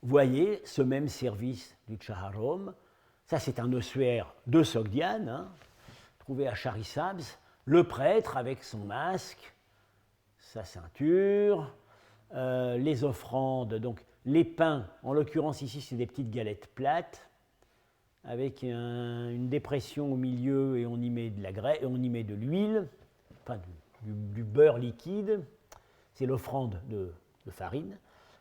Vous voyez ce même service du Chaharom, ça c'est un ossuaire de Sogdiane, hein, trouvé à Charissabs, le prêtre avec son masque, sa ceinture, les offrandes, donc les pains, en l'occurrence ici c'est des petites galettes plates, avec une dépression au milieu et on y met de la graisse, on y met de l'huile, enfin du beurre liquide, c'est l'offrande de farine.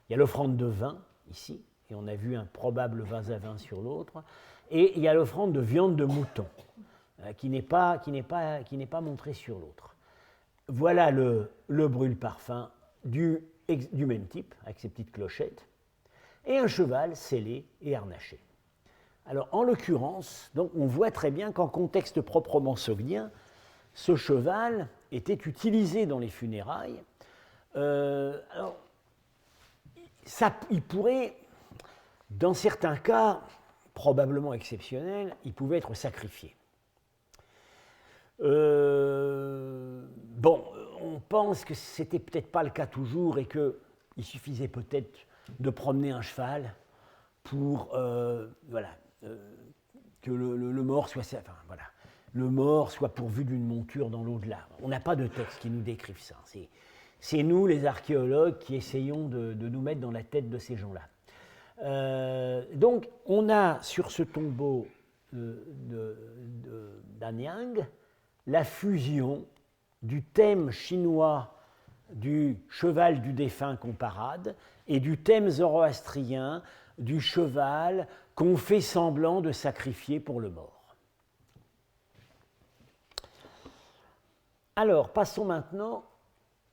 Il y a l'offrande de vin ici, et on a vu un probable vase à vin sur l'autre, et il y a l'offrande de viande de mouton, qui n'est pas montrée sur l'autre. Voilà le brûle-parfum du même type, avec ses petites clochettes, et un cheval scellé et harnaché. Alors, en l'occurrence, donc, on voit très bien qu'en contexte proprement sogdien, ce cheval était utilisé dans les funérailles. Alors, il pourrait, dans certains cas, probablement exceptionnels, il pouvait être sacrifié. Bon, on pense que c'était peut-être pas le cas toujours et qu'il suffisait peut-être de promener un cheval pour que le mort soit, enfin, voilà, le mort soit pourvu d'une monture dans l'au-delà. On n'a pas de texte qui nous décrive ça. C'est nous, les archéologues, qui essayons de nous mettre dans la tête de ces gens-là. Donc, on a sur ce tombeau d'Anyang la fusion du thème chinois du cheval du défunt qu'on parade et du thème zoroastrien du cheval qu'on fait semblant de sacrifier pour le mort. Alors, passons maintenant.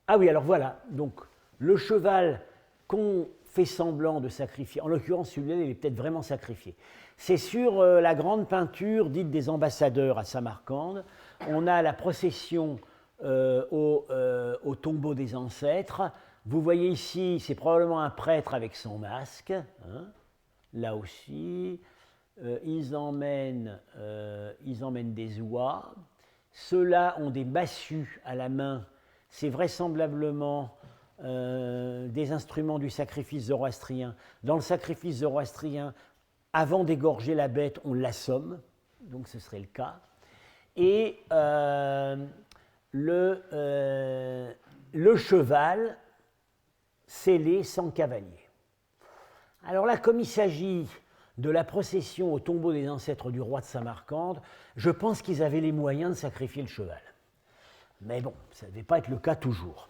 Ah oui, alors voilà, donc le cheval qu'on fait semblant de sacrifier, en l'occurrence celui-là, il est peut-être vraiment sacrifié. C'est sur la grande peinture dite des ambassadeurs à Samarcande. On a la procession au tombeau des ancêtres. Vous voyez ici, c'est probablement un prêtre avec son masque. Hein, là aussi, ils emmènent des oies. Ceux-là ont des massues à la main. C'est vraisemblablement des instruments du sacrifice zoroastrien. Dans le sacrifice zoroastrien, avant d'égorger la bête, on l'assomme, donc ce serait le cas. Et le cheval scellé sans cavalier. Alors là, comme il s'agit de la procession au tombeau des ancêtres du roi de Samarcande, je pense qu'ils avaient les moyens de sacrifier le cheval. Mais bon, ça ne devait pas être le cas toujours.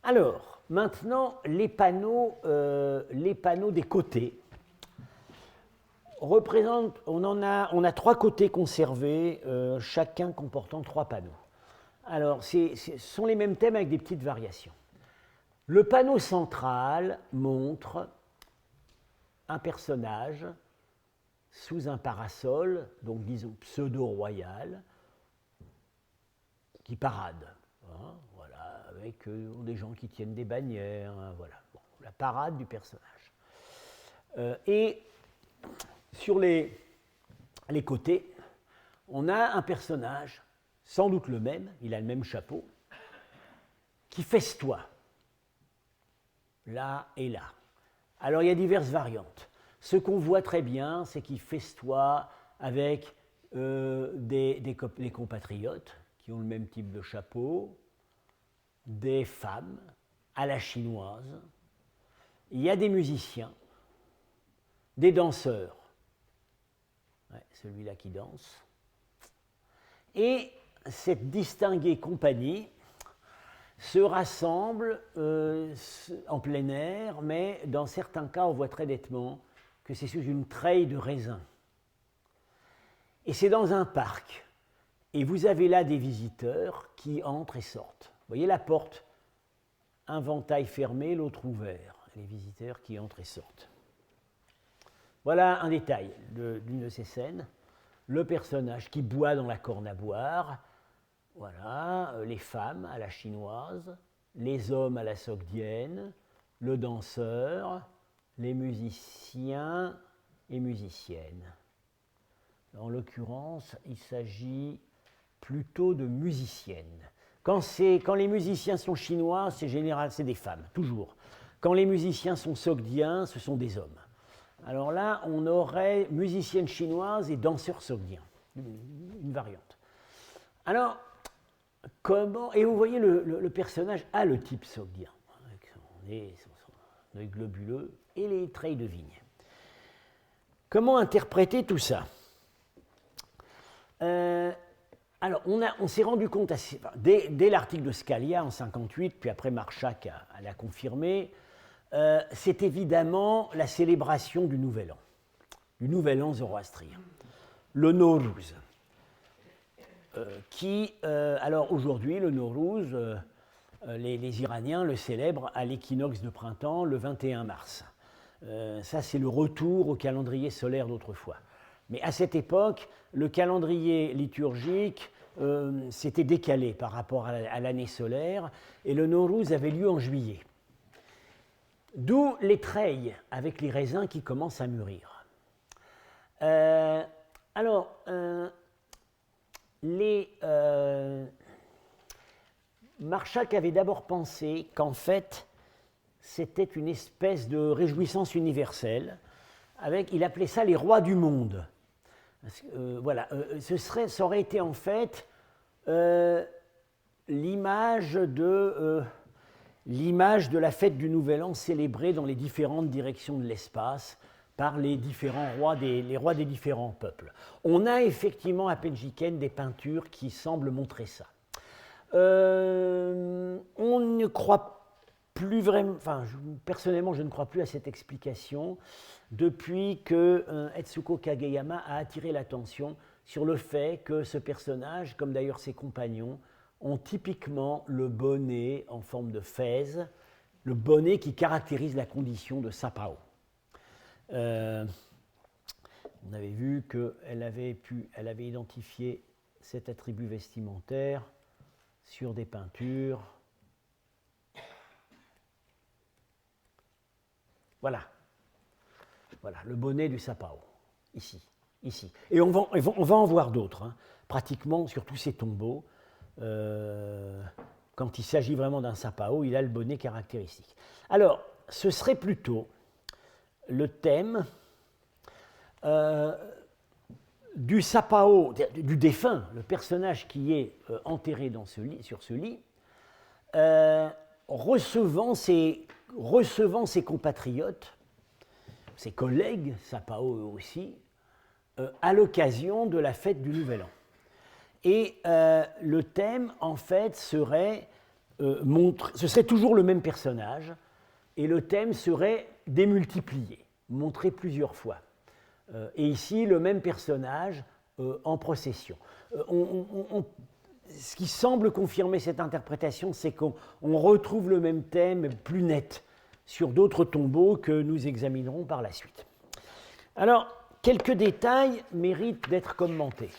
Alors, maintenant, les panneaux des côtés représentent, on a 3 côtés conservés, chacun comportant 3 panneaux. Alors, ce sont les mêmes thèmes avec des petites variations. Le panneau central montre un personnage sous un parasol, donc disons pseudo-royal, qui parade. Hein, voilà, avec des gens qui tiennent des bannières. Hein, voilà, bon, la parade du personnage. Et sur les côtés, on a un personnage, sans doute le même, il a le même chapeau, qui festoie, là et là. Alors il y a diverses variantes. Ce qu'on voit très bien, c'est qu'il festoie avec des compatriotes qui ont le même type de chapeau, des femmes à la chinoise, il y a des musiciens, des danseurs, ouais, celui-là qui danse, et cette distinguée compagnie se rassemble en plein air, mais dans certains cas, on voit très nettement que c'est sous une treille de raisin. Et c'est dans un parc. Et vous avez là des visiteurs qui entrent et sortent. Vous voyez la porte, un ventail fermé, l'autre ouvert. Les visiteurs qui entrent et sortent. Voilà un détail d'une de ces scènes. Le personnage qui boit dans la corne à boire. Voilà, les femmes à la chinoise, les hommes à la sogdienne, le danseur, les musiciens et musicienne. En l'occurrence, il s'agit plutôt de musiciennes. Quand les musiciens sont chinois, c'est général, c'est des femmes, toujours. Quand les musiciens sont sogdiens, ce sont des hommes. Alors là, on aurait musicienne chinoise et danseur sogdien, une variante. Alors, comment... Et vous voyez, le personnage a le type sogdien, avec son œil globuleux et les treilles de vigne. Comment interpréter tout ça? Alors, on s'est rendu compte, dès l'article de Scalia en 1958, puis après Marchak l'a confirmé, c'est évidemment la célébration du Nouvel An zoroastrien, le Nowruz, alors aujourd'hui, le Nowruz, les Iraniens le célèbrent à l'équinoxe de printemps, le 21 mars. Ça, c'est le retour au calendrier solaire d'autrefois. Mais à cette époque, le calendrier liturgique s'était décalé par rapport à l'année solaire, et le Nowruz avait lieu en juillet. D'où les treilles avec les raisins qui commencent à mûrir. Marchak avait d'abord pensé qu'en fait, c'était une espèce de réjouissance universelle. Il appelait ça les rois du monde. Ça aurait été en fait l'image de la fête du Nouvel An célébrée dans les différentes directions de l'espace par les différents rois les rois des différents peuples. On a effectivement à Penjiken des peintures qui semblent montrer ça. On ne croit plus vraiment, personnellement, je ne crois plus à cette explication depuis que Etsuko Kageyama a attiré l'attention sur le fait que ce personnage, comme d'ailleurs ses compagnons, ont typiquement le bonnet en forme de fez, le bonnet qui caractérise la condition de Sapao. On avait vu qu'elle avait identifié cet attribut vestimentaire sur des peintures. Voilà, le bonnet du Sapao, ici. Et on va en voir d'autres, pratiquement sur tous ces tombeaux. Quand il s'agit vraiment d'un Sapao, il a le bonnet caractéristique. Alors, ce serait plutôt le thème du Sapao, du défunt, le personnage qui est enterré sur ce lit, recevant ses compatriotes, ses collègues, Sapao eux aussi, à l'occasion de la fête du Nouvel An. Et le thème, en fait, ce serait toujours le même personnage, et le thème serait démultiplié, montré plusieurs fois. Et ici, le même personnage en procession. Ce qui semble confirmer cette interprétation, c'est qu'on retrouve le même thème plus net sur d'autres tombeaux que nous examinerons par la suite. Alors, quelques détails méritent d'être commentés.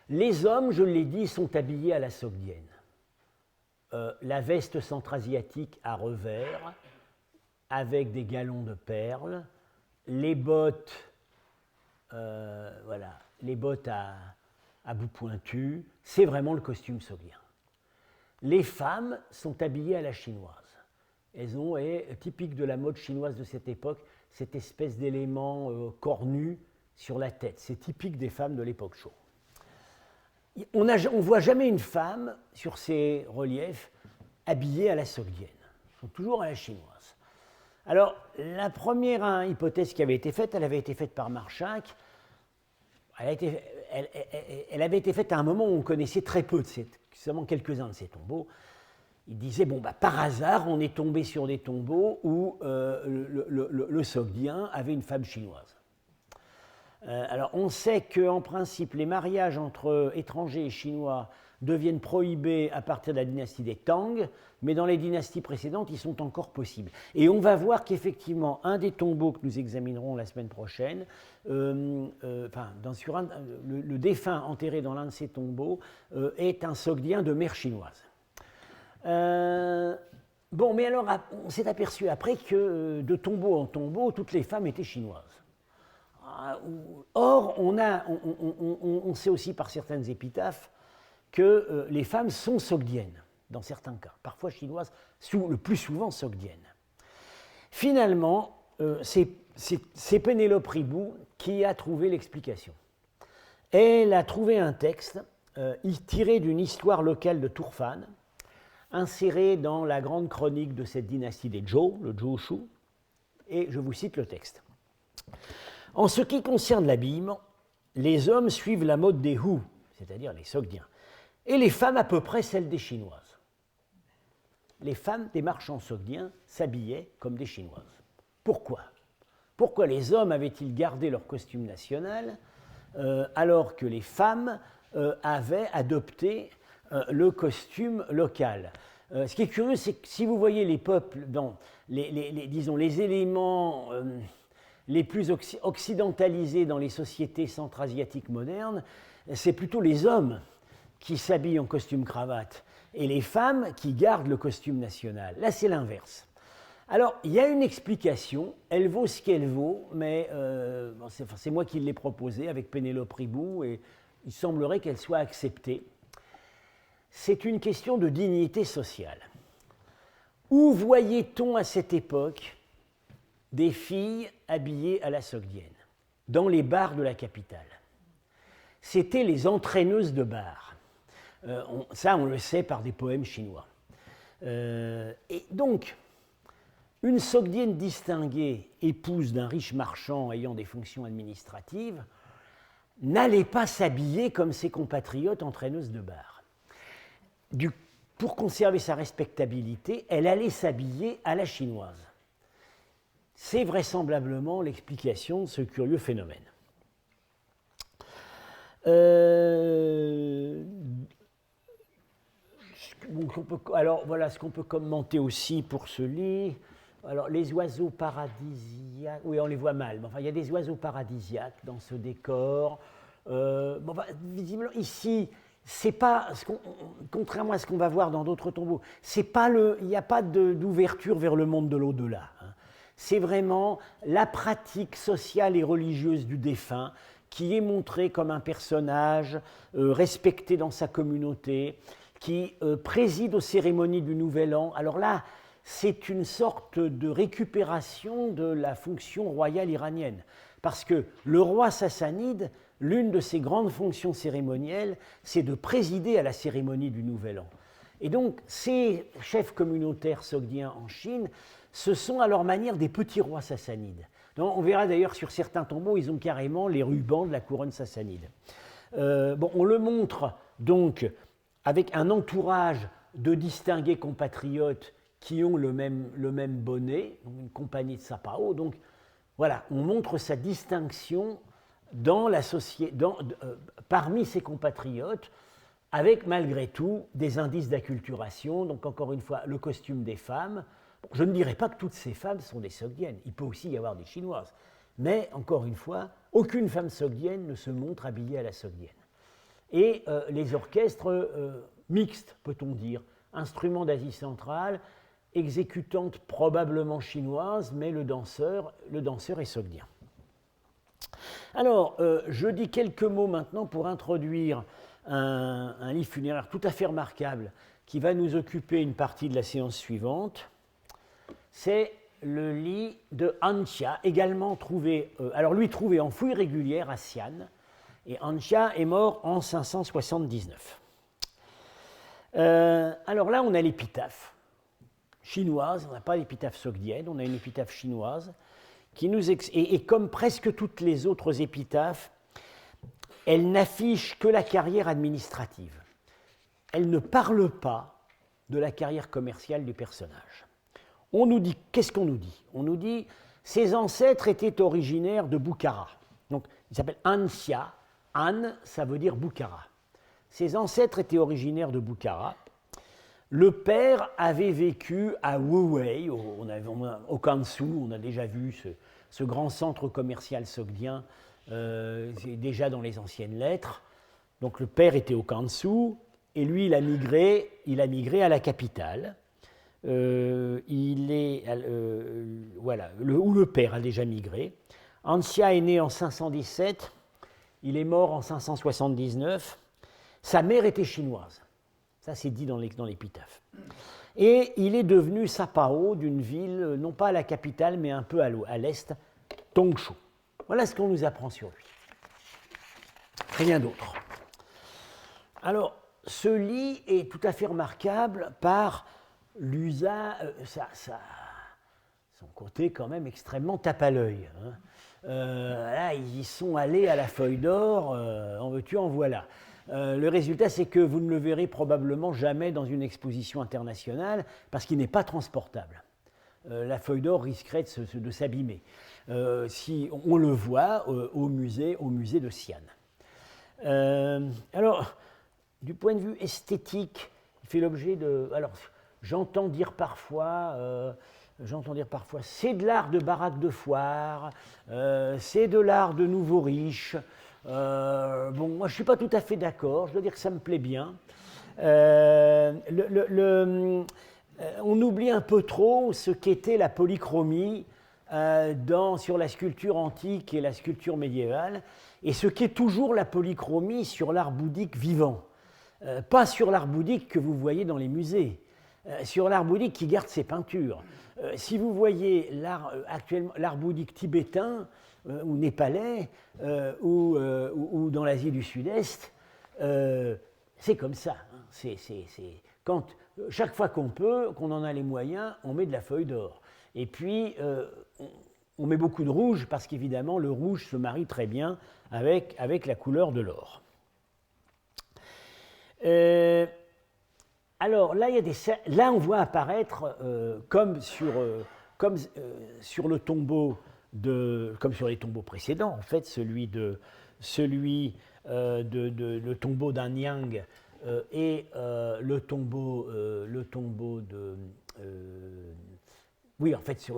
Les hommes, je l'ai dit, sont habillés à la sogdienne. La veste centra-asiatique à revers, avec des galons de perles, les bottes, les bottes à bout pointu, c'est vraiment le costume sogdien. Les femmes sont habillées à la chinoise. Elles ont, typique de la mode chinoise de cette époque, cette espèce d'élément cornu sur la tête. C'est typique des femmes de l'époque Shō. On ne voit jamais une femme sur ces reliefs habillée à la sogdienne. Elles sont toujours à la chinoise. Alors, la première hypothèse qui avait été faite, elle avait été faite par Marchak. Elle avait été faite à un moment où on connaissait très peu seulement quelques-uns de ces tombeaux. Il disait, par hasard, on est tombé sur des tombeaux où le sogdien avait une femme chinoise. Alors, on sait qu'en principe, les mariages entre étrangers et chinois deviennent prohibés à partir de la dynastie des Tang, mais dans les dynasties précédentes, ils sont encore possibles. Et on va voir qu'effectivement, un des tombeaux que nous examinerons la semaine prochaine, le défunt enterré dans l'un de ces tombeaux est un sogdien de mère chinoise. Bon, mais alors, on s'est aperçu après que de tombeau en tombeau, toutes les femmes étaient chinoises. Or, on sait aussi par certaines épitaphes que les femmes sont sogdiennes, dans certains cas, parfois chinoises, le plus souvent sogdiennes. Finalement, c'est Pénélope Ribou qui a trouvé l'explication. Elle a trouvé un texte tiré d'une histoire locale de Tourfan, inséré dans la grande chronique de cette dynastie des Zhou, le Zhou-Shu, et je vous cite le texte. En ce qui concerne l'habillement, les hommes suivent la mode des Hu, c'est-à-dire les Sogdiens, et les femmes à peu près celle des Chinoises. Les femmes des marchands sogdiens s'habillaient comme des Chinoises. Pourquoi ? Pourquoi les hommes avaient-ils gardé leur costume national alors que les femmes avaient adopté le costume local ? Ce qui est curieux, c'est que si vous voyez les peuples dans disons, les éléments les plus occidentalisés dans les sociétés centra-asiatiques modernes, c'est plutôt les hommes qui s'habillent en costume-cravate et les femmes qui gardent le costume national. Là, c'est l'inverse. Alors, il y a une explication, elle vaut ce qu'elle vaut, mais c'est moi qui l'ai proposée avec Pénélope Ribou et il semblerait qu'elle soit acceptée. C'est une question de dignité sociale. Où voyait-on à cette époque des filles habillées à la sogdienne? Dans les bars de la capitale. C'étaient les entraîneuses de bars. Ça, on le sait par des poèmes chinois. Et donc, une sogdienne distinguée, épouse d'un riche marchand ayant des fonctions administratives, n'allait pas s'habiller comme ses compatriotes entraîneuses de bar. Pour conserver sa respectabilité, elle allait s'habiller à la chinoise. C'est vraisemblablement l'explication de ce curieux phénomène. Alors voilà ce qu'on peut commenter aussi pour ce lit. Alors les oiseaux paradisiaques, oui on les voit mal, mais enfin il y a des oiseaux paradisiaques dans ce décor. Visiblement ici, c'est pas, contrairement à ce qu'on va voir dans d'autres tombeaux, il n'y a pas d'ouverture vers le monde de l'au-delà. Hein. C'est vraiment la pratique sociale et religieuse du défunt qui est montrée comme un personnage respecté dans sa communauté, qui préside aux cérémonies du Nouvel An. Alors là, c'est une sorte de récupération de la fonction royale iranienne. Parce que le roi sassanide, l'une de ses grandes fonctions cérémonielles, c'est de présider à la cérémonie du Nouvel An. Et donc, ces chefs communautaires sogdiens en Chine, ce sont à leur manière des petits rois sassanides. Donc, on verra d'ailleurs sur certains tombeaux, ils ont carrément les rubans de la couronne sassanide. On le montre donc avec un entourage de distingués compatriotes qui ont le même bonnet, une compagnie de Sapao. Donc voilà, on montre sa distinction dans la parmi ses compatriotes, avec malgré tout des indices d'acculturation. Donc encore une fois, le costume des femmes. Je ne dirais pas que toutes ces femmes sont des sogdiennes, il peut aussi y avoir des chinoises. Mais encore une fois, aucune femme sogdienne ne se montre habillée à la sogdienne. Et les orchestres mixtes, peut-on dire, instruments d'Asie centrale, exécutante probablement chinoise, mais le danseur est sogdien. Alors, je dis quelques mots maintenant pour introduire un lit funéraire tout à fait remarquable qui va nous occuper une partie de la séance suivante. C'est le lit de Anxia, également trouvé, trouvé en fouille régulière à Xi'an, et Anxia est mort en 579. Alors là, on a l'épitaphe chinoise, on n'a pas l'épitaphe sogdienne, on a une épitaphe chinoise, qui nous et comme presque toutes les autres épitaphes, elle n'affiche que la carrière administrative. Elle ne parle pas de la carrière commerciale du personnage. On nous dit, qu'est-ce qu'on nous dit? On nous dit, ses ancêtres étaient originaires de Boukhara. Donc, il s'appelle Anxia. An, ça veut dire Boukhara. Ses ancêtres étaient originaires de Boukhara. Le père avait vécu à Wuwei, au Kansu, on a déjà vu ce grand centre commercial sogdien, déjà dans les anciennes lettres. Donc le père était au Kansu, et lui il a migré à la capitale. voilà, où le père a déjà migré. Ancia est né en 517, il est mort en 579. Sa mère était chinoise, ça c'est dit dans l'épitaphe. Et il est devenu sapao d'une ville, non pas à la capitale, mais un peu à l'est, Tongshu. Voilà ce qu'on nous apprend sur lui. Rien d'autre. Alors, ce lit est tout à fait remarquable par l'usage, son côté quand même extrêmement tape à l'œil. Hein. Là, ils y sont allés à la feuille d'or, en veux-tu, en voilà. Le résultat, c'est que vous ne le verrez probablement jamais dans une exposition internationale parce qu'il n'est pas transportable. La feuille d'or risquerait de s'abîmer. Si on le voit au musée de Xi'an. Alors, du point de vue esthétique, il fait l'objet de... Alors, j'entends dire parfois, c'est de l'art de baraque de foire, c'est de l'art de nouveau riche. Moi, je ne suis pas tout à fait d'accord, je dois dire que ça me plaît bien. On oublie un peu trop ce qu'était la polychromie sur la sculpture antique et la sculpture médiévale, et ce qu'est toujours la polychromie sur l'art bouddhique vivant. Pas sur l'art bouddhique que vous voyez dans les musées, sur l'art bouddhique qui garde ses peintures. Si vous voyez l'art bouddhique tibétain ou népalais ou dans l'Asie du Sud-Est, c'est comme ça. Hein. Chaque fois qu'on peut, qu'on en a les moyens, on met de la feuille d'or. Et puis, on met beaucoup de rouge parce qu'évidemment, le rouge se marie très bien avec la couleur de l'or. Alors là, on voit apparaître, comme sur le tombeau comme sur les tombeaux précédents, en fait, le tombeau d'Anyang et le tombeau de... oui, en fait,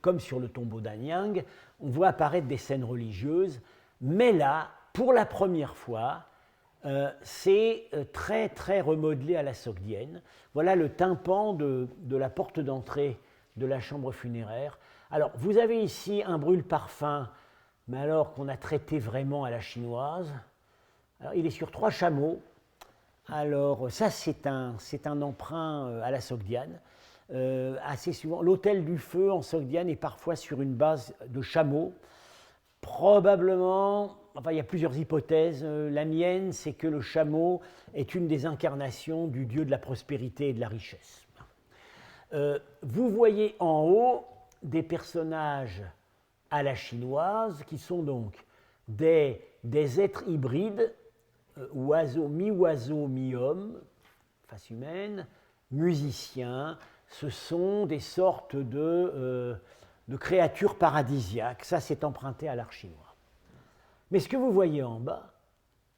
comme sur le tombeau d'Anyang, on voit apparaître des scènes religieuses, mais là, pour la première fois, c'est très très remodelé à la sogdienne. Voilà le tympan de la porte d'entrée de la chambre funéraire. Alors, vous avez ici un brûle-parfum, mais alors qu'on a traité vraiment à la chinoise. Alors, il est sur 3 chameaux. Alors, ça, c'est un emprunt à la sogdiane. Assez souvent, l'autel du feu en sogdiane est parfois sur une base de chameaux. Probablement, enfin, il y a plusieurs hypothèses. La mienne, c'est que le chameau est une des incarnations du dieu de la prospérité et de la richesse. Vous voyez en haut des personnages à la chinoise qui sont donc des êtres hybrides, mi-oiseau, mi-homme, face humaine, musiciens. Ce sont des sortes de créatures paradisiaques. Ça, c'est emprunté à l'art chinois. Mais ce que vous voyez en bas,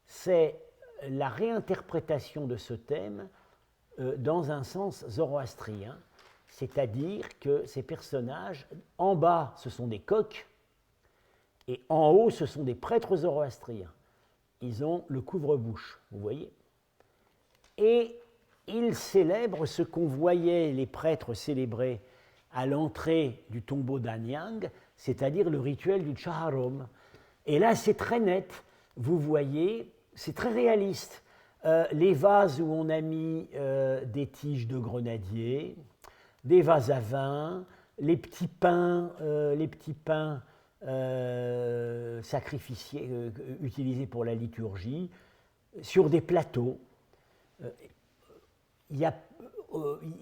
c'est la réinterprétation de ce thème dans un sens zoroastrien, c'est-à-dire que ces personnages, en bas, ce sont des coqs, et en haut, ce sont des prêtres zoroastriens. Ils ont le couvre-bouche, vous voyez. Et ils célèbrent ce qu'on voyait les prêtres célébrer à l'entrée du tombeau d'Anyang, c'est-à-dire le rituel du Chaharom. Et là, c'est très net. Vous voyez, c'est très réaliste. Les vases où on a mis des tiges de grenadier, des vases à vin, les petits pains sacrificiés utilisés pour la liturgie, sur des plateaux. Il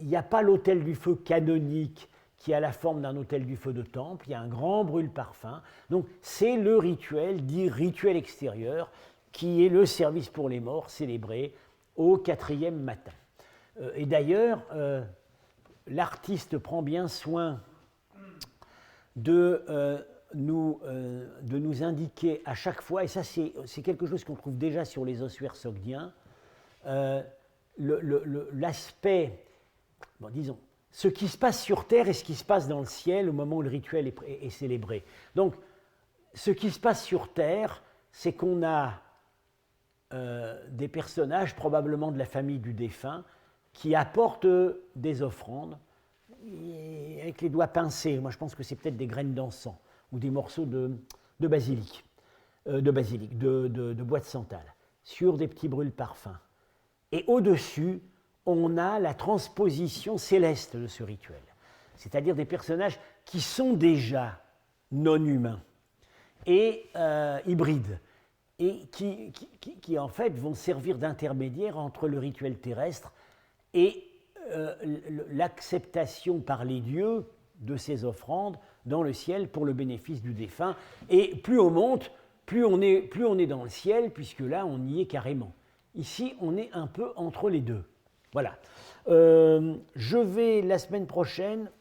n'y a pas l'autel du feu canonique qui a la forme d'un autel du feu de temple, il y a un grand brûle-parfum. Donc c'est le rituel, dit rituel extérieur, qui est le service pour les morts célébré au 4e matin. Et d'ailleurs, l'artiste prend bien soin de nous indiquer à chaque fois, et ça c'est quelque chose qu'on trouve déjà sur les ossuaires sogdiens, l'aspect, bon, disons, ce qui se passe sur Terre et ce qui se passe dans le ciel au moment où le rituel est célébré. Donc, ce qui se passe sur Terre, c'est qu'on a des personnages, probablement de la famille du défunt, qui apportent des offrandes avec les doigts pincés. Moi, je pense que c'est peut-être des graines d'encens ou des morceaux de basilic, de bois de santal, sur des petits brûle-parfums. Et au-dessus, on a la transposition céleste de ce rituel, c'est-à-dire des personnages qui sont déjà non humains et hybrides, et qui en fait vont servir d'intermédiaire entre le rituel terrestre et l'acceptation par les dieux de ces offrandes dans le ciel pour le bénéfice du défunt. Et plus on monte, plus on est dans le ciel, puisque là, on y est carrément. Ici, on est un peu entre les deux. Voilà. Je vais, la semaine prochaine,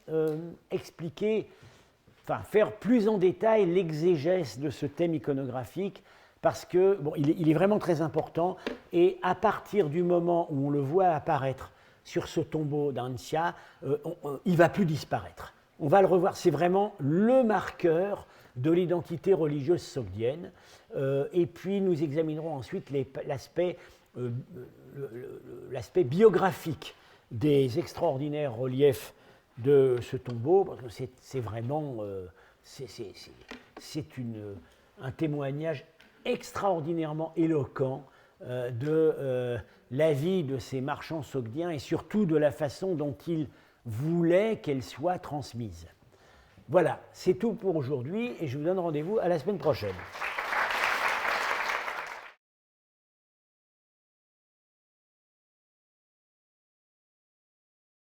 faire plus en détail l'exégèse de ce thème iconographique, parce que, bon, il est vraiment très important, et à partir du moment où on le voit apparaître sur ce tombeau d'Ancia, il ne va plus disparaître. On va le revoir, c'est vraiment le marqueur de l'identité religieuse sogdienne. Et puis nous examinerons ensuite l'aspect biographique des extraordinaires reliefs de ce tombeau, parce que c'est vraiment un témoignage extraordinairement éloquent de la vie de ces marchands sogdiens et surtout de la façon dont ils voulaient qu'elle soit transmise. Voilà, c'est tout pour aujourd'hui et je vous donne rendez-vous à la semaine prochaine.